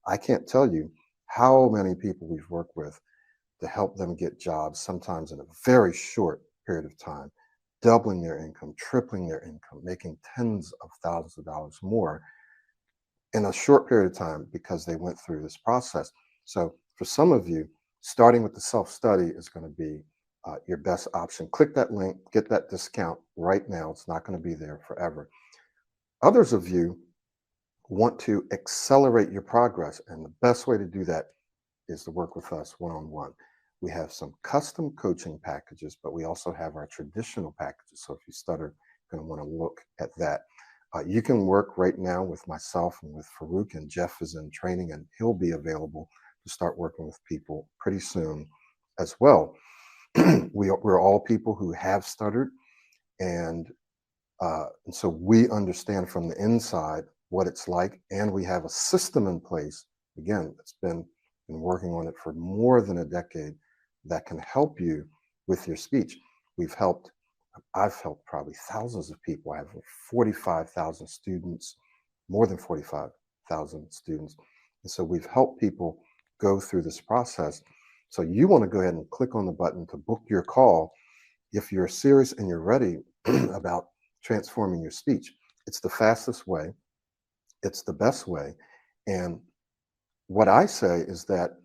I can't tell you how many people we've worked with to help them get jobs, sometimes in a very short period of time, doubling their income, tripling their income, making tens of thousands of dollars more in a short period of time because they went through this process. So for some of you, starting with the self-study is going to be your best option. Click that link, get that discount right now. It's not going to be there forever. Others of you want to accelerate your progress, and the best way to do that is to work with us one-on-one. We have some custom coaching packages, but we also have our traditional packages. So if you stutter, you're going to want to look at that. You can work right now with myself and with Farouk, and Jeff is in training, and he'll be available to start working with people pretty soon as well. We're all people who have stuttered, and so we understand from the inside what it's like, and we have a system in place, again, that's been working on it for more than a decade, that can help you with your speech. I've helped probably thousands of people. I have 45,000 students, more than 45,000 students. And so we've helped people go through this process. So you want to go ahead and click on the button to book your call if you're serious and you're ready about transforming your speech. It's the fastest way. It's the best way. And what I say is that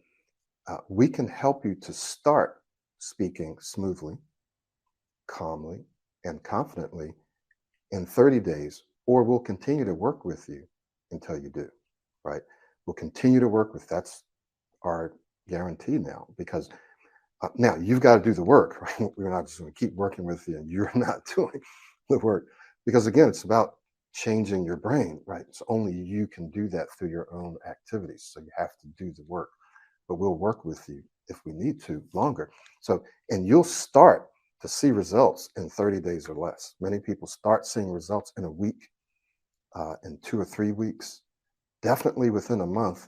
we can help you to start speaking smoothly, calmly, and confidently in 30 days, or we'll continue to work with you until you do, right? We'll continue to work with, that's our guarantee now, because now you've got to do the work, right? We're not just going to keep working with you and you're not doing the work, because again, it's about changing your brain, right? So only you can do that through your own activities. So you have to do the work, but we'll work with you if we need to longer. So, and you'll start to see results in 30 days or less. Many people start seeing results in a week, in 2 or 3 weeks, definitely within a month.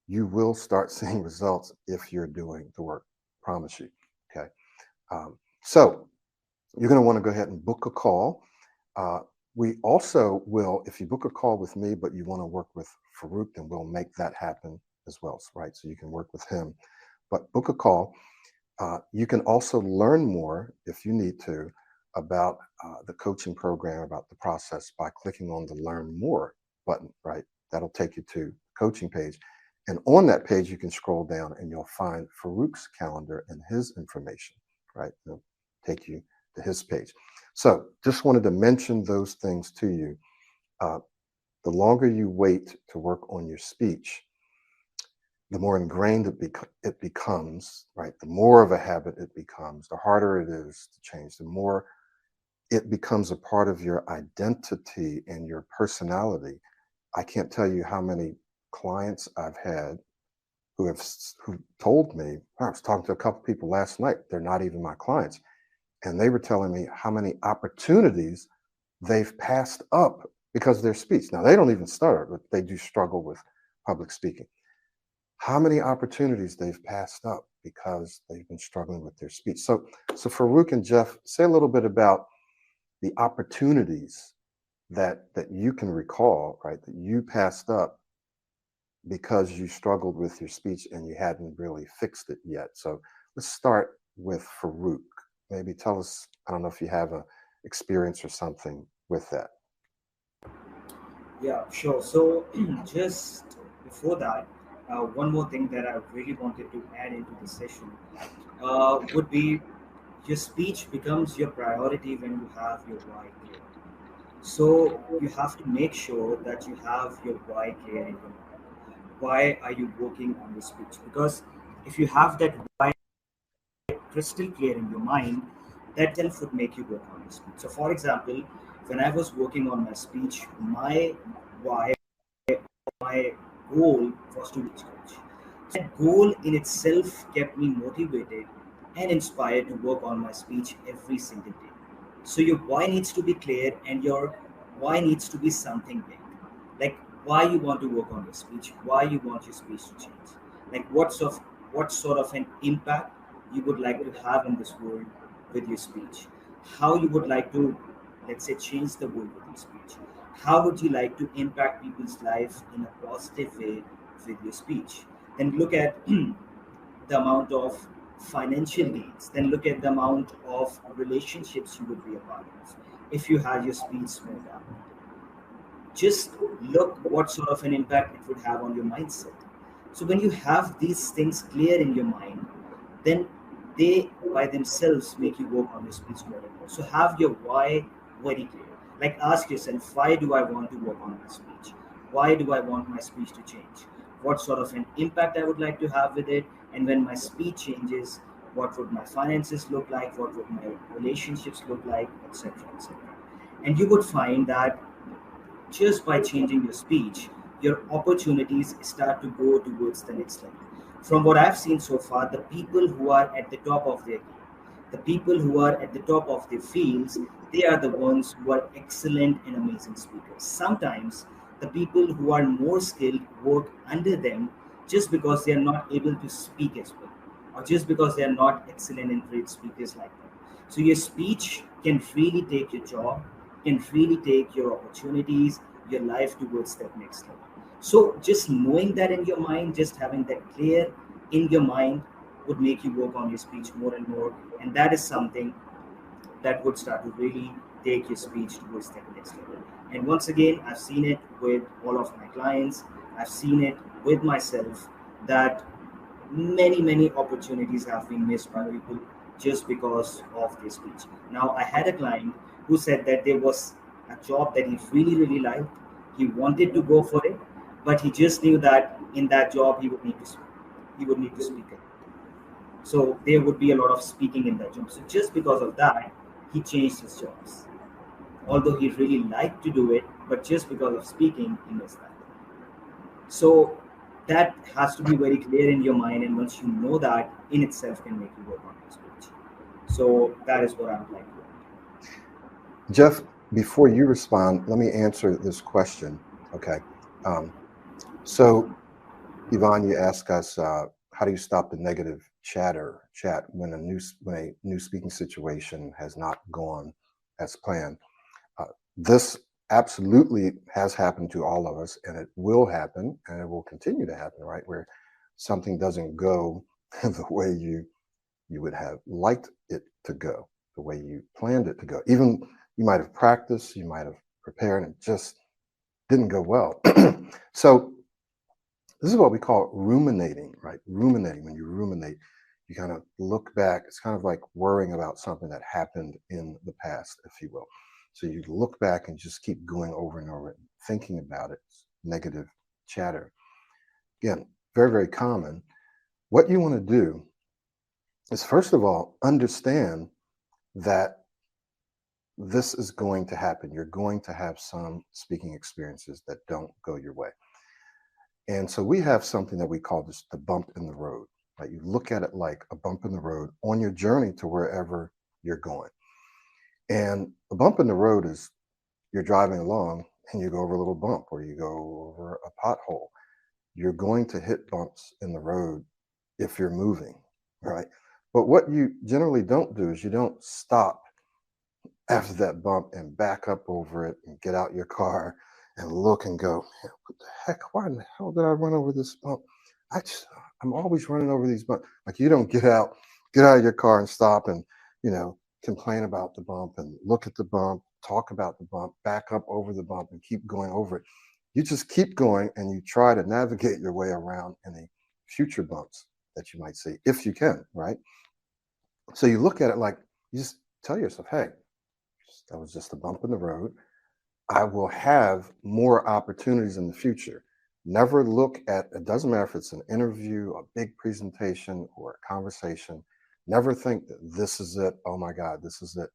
You will start seeing results if you're doing the work. Promise you. Okay. So you're going to want to go ahead and book a call. We also will, if you book a call with me, but you want to work with Farouk, then we'll make that happen as well, right? So you can work with him. But book a call. You can also learn more if you need to about the coaching program, about the process by clicking on the Learn More button, right? That'll take you to the coaching page. And on that page, you can scroll down and you'll find Farouk's calendar and his information, right? It'll take you to his page. So just wanted to mention those things to you. The longer you wait to work on your speech, the more ingrained it becomes, right? The more of a habit it becomes, the harder it is to change, the more it becomes a part of your identity and your personality. I can't tell you how many clients I've had who told me, I was talking to a couple people last night, they're not even my clients, and they were telling me how many opportunities they've passed up because of their speech. Now, they don't even stutter, but they do struggle with public speaking. How many opportunities they've passed up because they've been struggling with their speech. So Farouk and Jeff, say a little bit about the opportunities that you can recall, right, that you passed up because you struggled with your speech and you hadn't really fixed it yet. So let's start with Farouk. Maybe tell us, I don't know if you have a experience or something with that. Yeah, sure. So just before that, one more thing that I really wanted to add into the session would be your speech becomes your priority when you have your why clear. So you have to make sure that you have your why clear in your mind. Why are you working on your speech? Because if you have that why crystal clear in your mind, that itself would make you work on your speech. So, for example, when I was working on my speech, my why, my goal was to reach coach. That goal in itself kept me motivated and inspired to work on my speech every single day. So your why needs to be clear and your why needs to be something big. Like why you want to work on your speech, why you want your speech to change. Like what sort of an impact you would like to have in this world with your speech. How you would like to, let's say, change the world with your speech. How would you like to impact people's life in a positive way with your speech? Then look at the amount of financial gains, then look at the amount of relationships you would be a part of if you had your speech smoothed out. Just look what sort of an impact it would have on your mindset. So when you have these things clear in your mind, then they by themselves make you work on your speech more and more. So have your why very clear. Like ask yourself, why do I want to work on my speech? Why do I want my speech to change? What sort of an impact I would like to have with it? And when my speech changes, what would my finances look like? What would my relationships look like? Etc. etc. And you would find that just by changing your speech, your opportunities start to go towards the next level. From what I've seen so far, the people who are at the top of their game, the people who are at the top of their fields, they are the ones who are excellent and amazing speakers. Sometimes the people who are more skilled work under them just because they are not able to speak as well, or just because they are not excellent and great speakers like them. So your speech can really take your job, can really take your opportunities, your life towards that next level. So just knowing that in your mind, just having that clear in your mind would make you work on your speech more and more. And that is something that would start to really take your speech towards that next level. And once again, I've seen it with all of my clients, I've seen it with myself that many opportunities have been missed by people just because of their speech. Now, I had a client who said that there was a job that he really liked. He wanted to go for it, but he just knew that in that job he would need to speak. He would need to speak it. So there would be a lot of speaking in that job. So just because of that, he changed his jobs. Although he really liked to do it, but just because of speaking, he missed that. So that has to be very clear in your mind, and once you know that, in itself can make you work on your speech. So that is what I would like to add. Jeff, before you respond, let me answer this question. Okay. So Yvonne, you ask us, how do you stop the negative chat when a new speaking situation has not gone as planned? This absolutely has happened to all of us, and it will happen, and it will continue to happen, right? Where something doesn't go the way you would have liked it to go, the way you planned it to go. Even you might have practiced, you might have prepared, and it just didn't go well. So this is what we call ruminating, right? Ruminating. When you ruminate, you kind of look back. It's kind of like worrying about something that happened in the past, if you will. So you look back and just keep going over and over, thinking about it. Negative chatter. Again, very, very common. What you want to do is, first of all, understand that this is going to happen. You're going to have some speaking experiences that don't go your way. And so we have something that we call just the bump in the road, right? You look at it like a bump in the road on your journey to wherever you're going. And a bump in the road is you're driving along and you go over a little bump or you go over a pothole. You're going to hit bumps in the road if you're moving, right? But what you generally don't do is you don't stop after that bump and back up over it and get out your car and look and go, man, what the heck? Why in the hell did I run over this bump? I'm always running over these bumps. Like, you don't get out of your car and stop and, complain about the bump and look at the bump, talk about the bump, back up over the bump and keep going over it. You just keep going and you try to navigate your way around any future bumps that you might see, if you can, right? So you look at it like, you just tell yourself, hey, that was just a bump in the road. I will have more opportunities in the future. Never look at, it doesn't matter if it's an interview, a big presentation, or a conversation. Never think that this is it. Oh my God, this is it.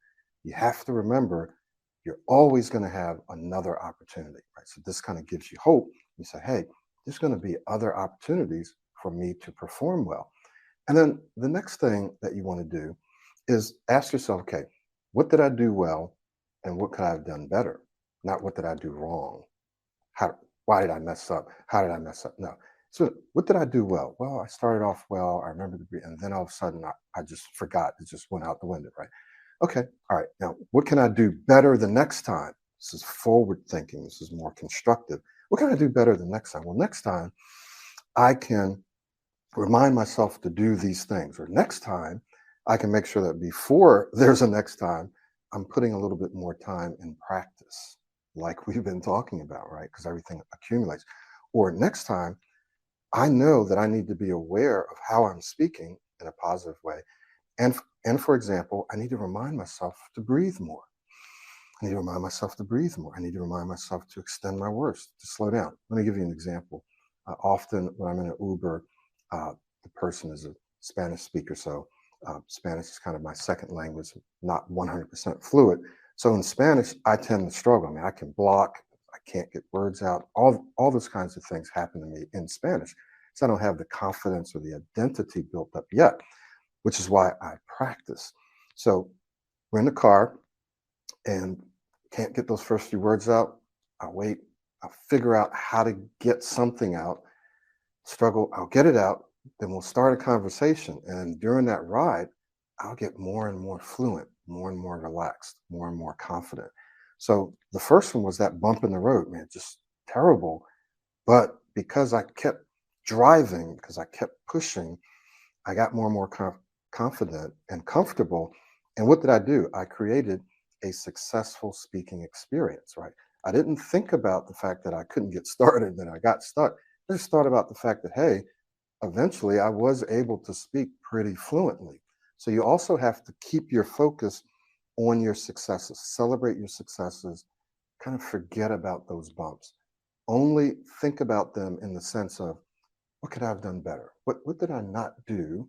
You have to remember, you're always going to have another opportunity, right? So this kind of gives you hope. You say, hey, there's going to be other opportunities for me to perform well. And then the next thing that you want to do is ask yourself, okay, what did I do well and what could I have done better? Not what did I do wrong? Why did I mess up? How did I mess up? No. So what did I do well? Well, I started off well. I remember and then all of a sudden I just forgot. It just went out the window, right? Okay. All right. Now, what can I do better the next time? This is forward thinking. This is more constructive. What can I do better the next time? Well, next time I can remind myself to do these things, or next time I can make sure that before there's a next time, I'm putting a little bit more time in practice, like we've been talking about, right? Because everything accumulates. Or next time, I know that I need to be aware of how I'm speaking in a positive way. And for example, I need to remind myself to breathe more. I need to remind myself to breathe more. I need to remind myself to extend my words, to slow down. Let me give you an example. Often when I'm in an Uber, the person is a Spanish speaker, so Spanish is kind of my second language, not 100% fluid. So in Spanish, I tend to struggle. I mean, I can block, I can't get words out. All those kinds of things happen to me in Spanish. So I don't have the confidence or the identity built up yet, which is why I practice. So we're in the car and can't get those first few words out. I'll wait. I'll figure out how to get something out. Struggle. I'll get it out. Then we'll start a conversation. And during that ride, I'll get more and more fluent, more and more relaxed, more and more confident. So the first one was that bump in the road, man, just terrible. But because I kept driving, because I kept pushing, I got more and more confident and comfortable. And what did I do? I created a successful speaking experience, right? I didn't think about the fact that I couldn't get started, that I got stuck. I just thought about the fact that, hey, eventually I was able to speak pretty fluently. So you also have to keep your focus on your successes, celebrate your successes, kind of forget about those bumps. Only think about them in the sense of, what could I have done better? What did I not do?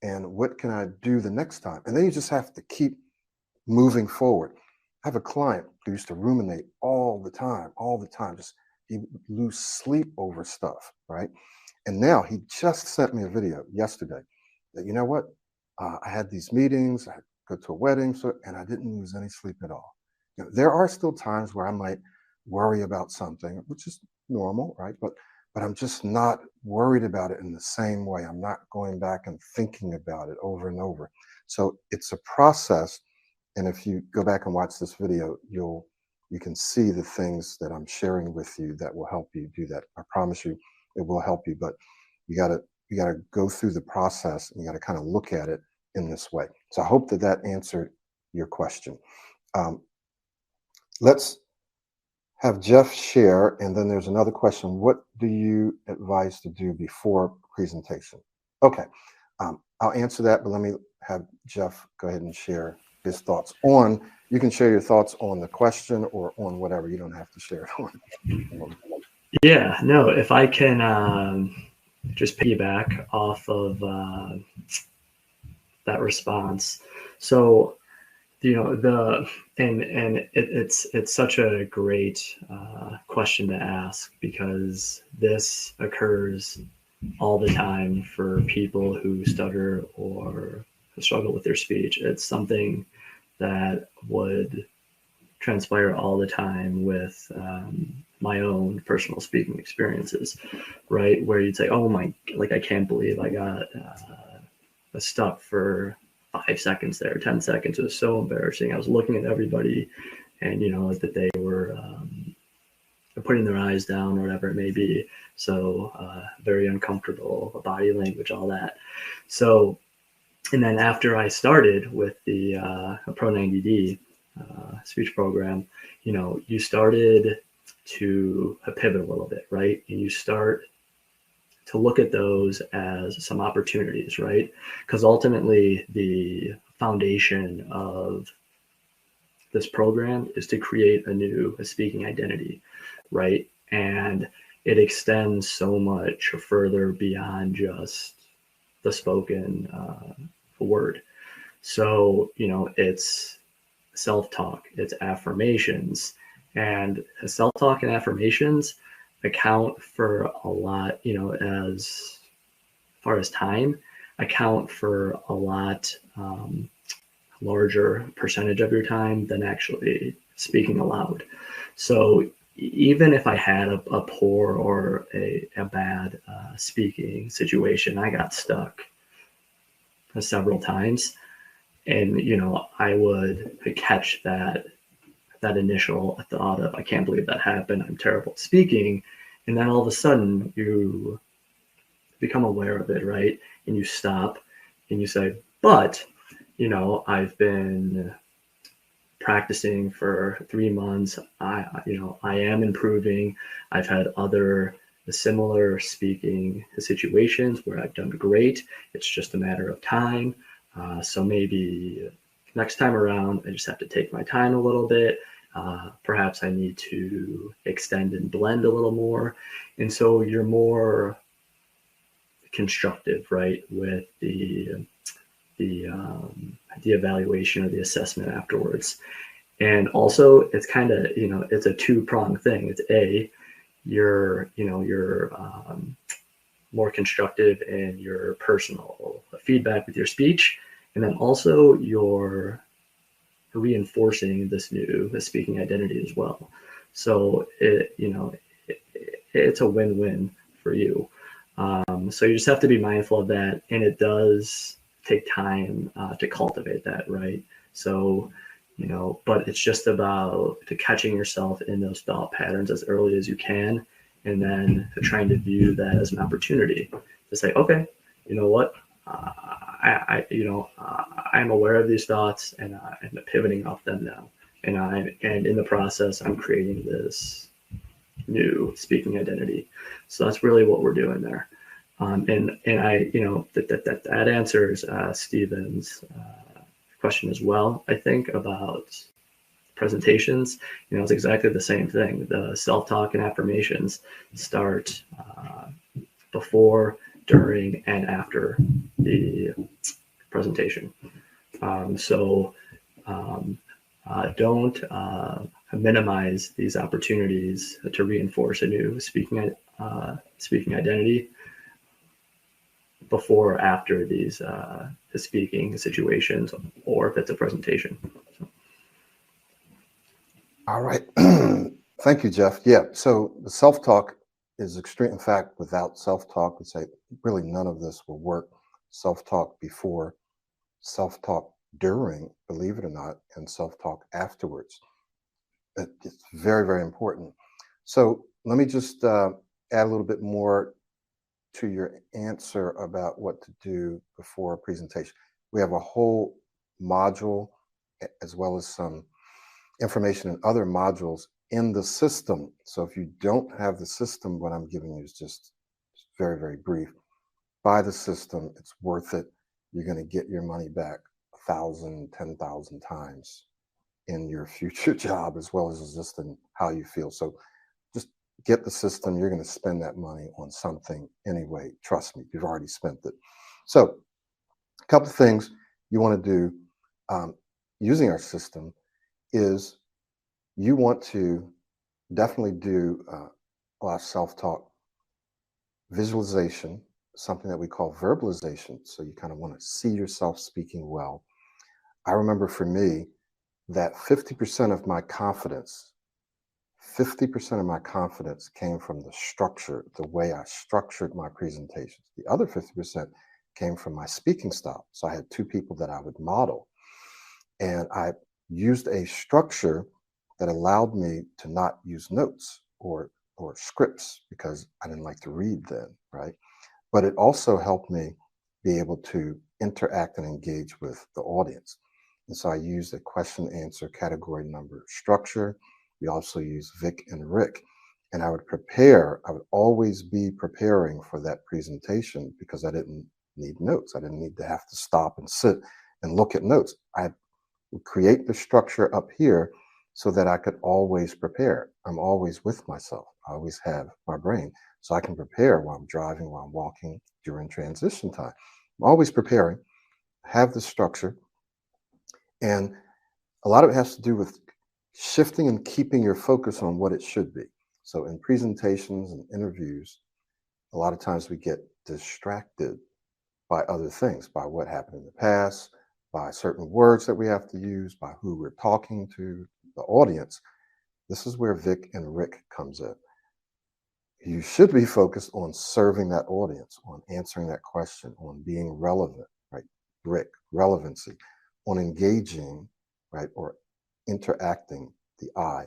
And what can I do the next time? And then you just have to keep moving forward. I have a client who used to ruminate all the time. Just he would lose sleep over stuff, right? And now he just sent me a video yesterday that, you know what? I had these meetings, I had to go to a wedding, and I didn't lose any sleep at all. There are still times where I might worry about something, which is normal, right? But I'm just not worried about it in the same way. I'm not going back and thinking about it over and over. So it's a process. And if you go back and watch this video, you can see the things that I'm sharing with you that will help you do that. I promise you it will help you, but you got to to go through the process, and you got to kind of look at it in this way. So I hope that that answered your question. Let's have Jeff share, and then there's another question. What do you advise to do before presentation? Okay, I'll answer that, but let me have Jeff go ahead and share his thoughts on, you can share your thoughts on the question or on whatever, you don't have to share it on. Yeah, no, if I can just piggyback off of that response. So, it's such a great question to ask, because this occurs all the time for people who stutter or struggle with their speech. It's something that would transpire all the time with my own personal speaking experiences, right? Where you'd say, oh my, like, I can't believe I got stuck for 5 seconds there, 10 seconds. It was so embarrassing. I was looking at everybody, and that they were putting their eyes down or whatever it may be. So very uncomfortable, body language, all that. So, and then after I started with the Pro90d speech program, you started to pivot a little bit, right? And you start to look at those as some opportunities, right? Because ultimately the foundation of this program is to create a new speaking identity, right? And it extends so much further beyond just the spoken word. So, it's self-talk, it's affirmations, and self-talk and affirmations account for a lot, as far as time, account for a lot larger percentage of your time than actually speaking aloud. So even if I had a poor or a bad speaking situation, I got stuck several times, and I would catch that initial thought of, I can't believe that happened, I'm terrible at speaking, and then all of a sudden you become aware of it, right? And you stop and you say, but I've been practicing for 3 months. I am improving. I've had other similar speaking situations where I've done great. It's just a matter of time. So maybe next time around, I just have to take my time a little bit. Perhaps I need to extend and blend a little more. And so you're more constructive, right, with the evaluation or the assessment afterwards. And also, it's kind of, it's a two-pronged thing. It's you're more constructive in your personal feedback with your speech, and then also you're reinforcing this new speaking identity as well. So it's a win-win for you. So you just have to be mindful of that, and it does take time to cultivate that, right? So, but it's just about catching yourself in those thought patterns as early as you can, and then trying to view that as an opportunity to say, okay, you know what, I'm aware of these thoughts, and I'm pivoting off them now, and in the process, I'm creating this new speaking identity. So that's really what we're doing there. And I, that answers Stephen's question as well. I think about presentations, it's exactly the same thing. The self-talk and affirmations start before, during, and after the presentation. So don't minimize these opportunities to reinforce a new speaking identity before or after these speaking situations, or if it's a presentation. So. All right. Thank you, Jeff. Yeah, so the self-talk is extreme. In fact, without self-talk, we'd say really none of this will work. Self-talk before, self-talk during, believe it or not, and self-talk afterwards. It's very, very important. So let me just add a little bit more to your answer about what to do before a presentation, we have a whole module as well as some information in other modules in the system. So if you don't have the system, what I'm giving you is just very, very brief. Buy the system. It's worth it. You're going to get your money back 1,000, 10,000 times in your future job, as well as just in how you feel. So just get the system. You're going to spend that money on something anyway. Trust me, you've already spent it. So a couple of things you want to do using our system is you want to definitely do a lot of self-talk, visualization, something that we call verbalization. So you kind of want to see yourself speaking well. I remember for me that 50% of my confidence, 50% of my confidence came from the structure, the way I structured my presentations. The other 50% came from my speaking style. So I had two people that I would model. And I used a structure that allowed me to not use notes or scripts because I didn't like to read then, right? But it also helped me be able to interact and engage with the audience. And so I used a question answer category number structure. We also use Vic and Rick. And I would always be preparing for that presentation because I didn't need notes. I didn't need to have to stop and sit and look at notes. I would create the structure up here so that I could always prepare. I'm always with myself. I always have my brain. So I can prepare while I'm driving, while I'm walking, during transition time. I'm always preparing, have the structure. And a lot of it has to do with shifting and keeping your focus on what it should be. So in presentations and interviews, a lot of times we get distracted by other things, by what happened in the past, by certain words that we have to use, by who we're talking to, the audience. This is where Vic and Rick comes in. You should be focused on serving that audience, on answering that question, on being relevant, right? Rick, relevancy, on engaging, right? Or interacting, the I,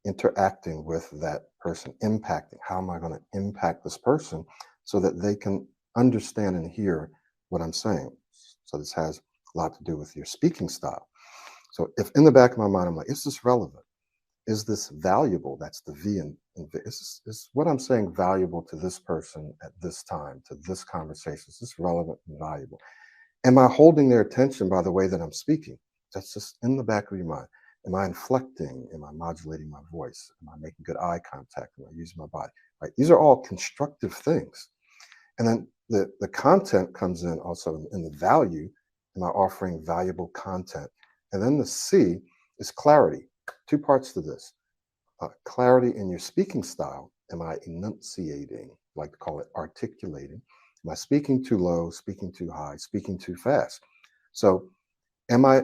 interacting with that person, impacting. How am I going to impact this person so that they can understand and hear what I'm saying? So this has a lot to do with your speaking style. So if in the back of my mind, I'm like, is this relevant? Is this valuable? That's the V in is what I'm saying valuable to this person at this time, to this conversation? Is this relevant and valuable? Am I holding their attention by the way that I'm speaking? That's just in the back of your mind. Am I inflecting? Am I modulating my voice? Am I making good eye contact? Am I using my body? Right? These are all constructive things. And then the content comes in also in the value. Am I offering valuable content? And then the C is clarity. Two parts to this. Clarity in your speaking style. Am I enunciating? I like to call it articulating. Am I speaking too low, speaking too high, speaking too fast? So am I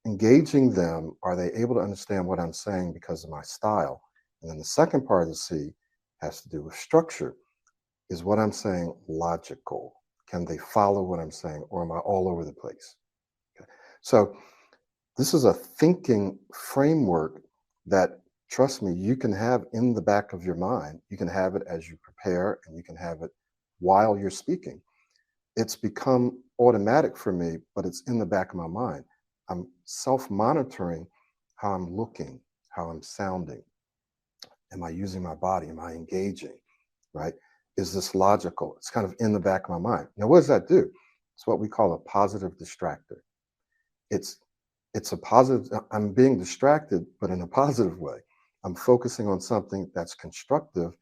engaging them? Are they able to understand what I'm saying because of my style? And then the second part of the C has to do with structure. Is what I'm saying logical? Can they follow what I'm saying, or am I all over the place? Okay. So this is a thinking framework that, trust me, you can have in the back of your mind. You can have it as you prepare, and you can have it while you're speaking. It's become automatic for me, but it's in the back of my mind. I'm self-monitoring how I'm looking, how I'm sounding. Am I using my body? Am I engaging? Right? Is this logical? It's kind of in the back of my mind. Now, what does that do? It's what we call a positive distractor. It's a positive, I'm being distracted, but in a positive way. I'm focusing on something that's constructive,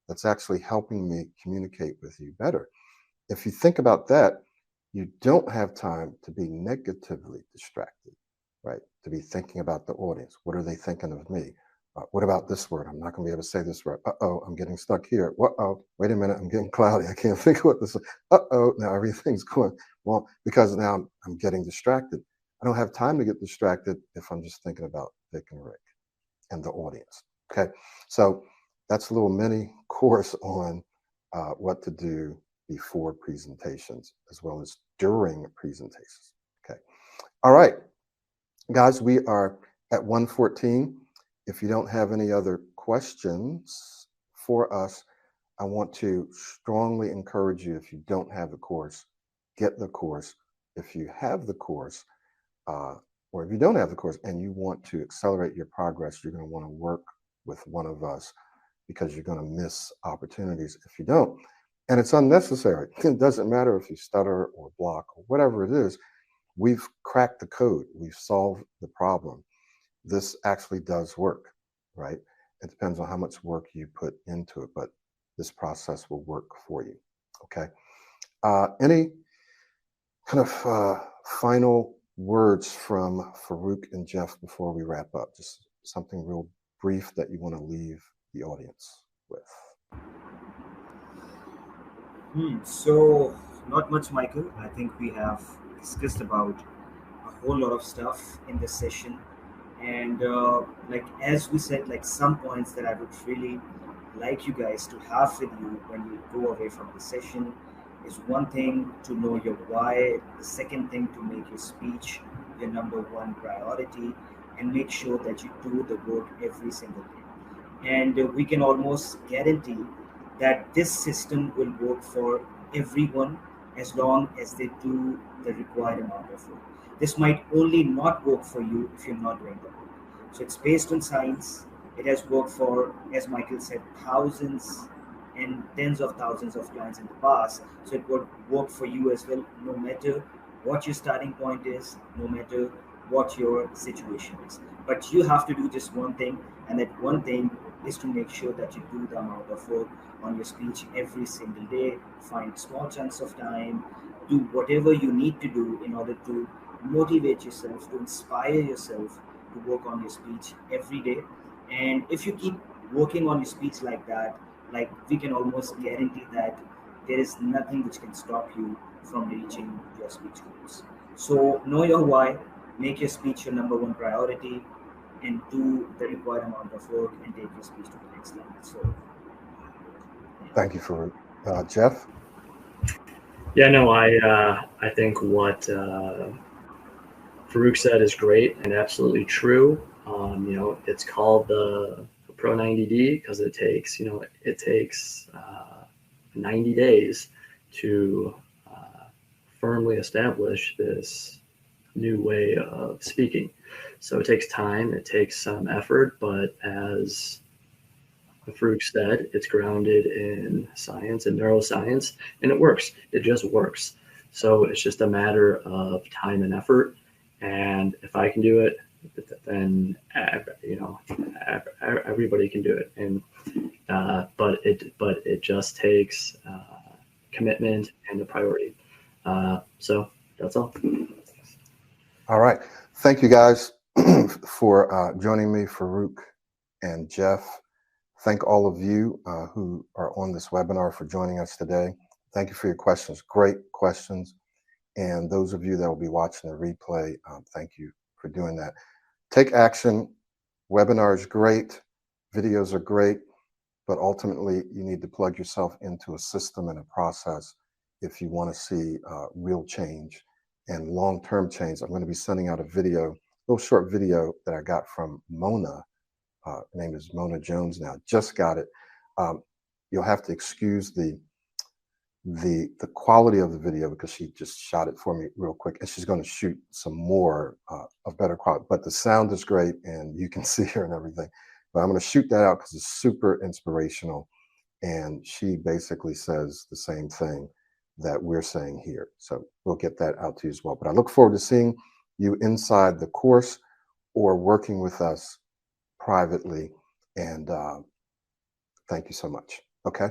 that's actually helping me communicate with you better. If you think about that, you don't have time to be negatively distracted, right? To be thinking about the audience. What are they thinking of me? What about this word? I'm not going to be able to say this word. Uh-oh, I'm getting stuck here. Uh-oh, wait a minute, I'm getting cloudy. I can't think of what this is. Uh-oh, now everything's going well because now I'm getting distracted. I don't have time to get distracted if I'm just thinking about Vic and Rick and the audience. Okay, so that's a little mini course on what to do before presentations as well as during presentations. Okay, all right, guys, we are at 1:14. If you don't have any other questions for us, I want to strongly encourage you, if you don't have the course, get the course. If you have the course, or if you don't have the course and you want to accelerate your progress, you're going to want to work with one of us, because you're going to miss opportunities if you don't. And it's unnecessary. It doesn't matter if you stutter or block or whatever it is. We've cracked the code. We've solved the problem. This actually does work, right? It depends on how much work you put into it, but this process will work for you. Okay. Any kind of final words from Farouk and Jeff before we wrap up? Just something real brief that you want to leave the audience with. So, not much, Michael. I think we have discussed about a whole lot of stuff in this session. And like as we said, like some points that I would really like you guys to have with you when you go away from the session is, one thing, to know your why. The second thing, to make your speech your number one priority, and make sure that you do the work every single day. And we can almost guarantee that this system will work for everyone as long as they do the required amount of work. This might only not work for you if you're not doing the work. So it's based on science. It has worked for, as Michael said, thousands and tens of thousands of clients in the past. So it would work for you as well, no matter what your starting point is, no matter what your situation is. But you have to do just one thing, and that one thing is to make sure that you do the amount of work on your speech every single day. Find small chunks of time, do whatever you need to do in order to motivate yourself, to inspire yourself to work on your speech every day. And if you keep working on your speech like that, like, we can almost guarantee that there is nothing which can stop you from reaching your speech goals. So know your why, make your speech your number one priority, and do the required amount of work and take your speech to the next level. So Thank you, Farouk. Jeff? Yeah, no, I think what Farouk said is great and absolutely true. It's called the Pro90d because it takes 90 days to firmly establish this new way of speaking. So it takes time, it takes some effort, but as Farouk said, it's grounded in science and neuroscience, and it works. It just works. So it's just a matter of time and effort. And if I can do it, then everybody can do it. And but it just takes commitment and a priority. So that's all. All right. Thank you guys for joining me, Farouk and Jeff. Thank all of you who are on this webinar for joining us today. Thank you for your questions. Great questions. And those of you that will be watching the replay, thank you for doing that. Take action. Webinar is great. Videos are great. But ultimately, you need to plug yourself into a system and a process if you want to see real change and long-term change. I'm going to be sending out a video, a little short video that I got from Mona. Her name is Mona Jones now. Just got it. You'll have to excuse the quality of the video because she just shot it for me real quick, and she's going to shoot some more of better quality. But the sound is great, and you can see her and everything. But I'm going to shoot that out because it's super inspirational, and she basically says the same thing that we're saying here. So we'll get that out to you as well. But I look forward to seeing you inside the course or working with us privately. And thank you so much. Okay.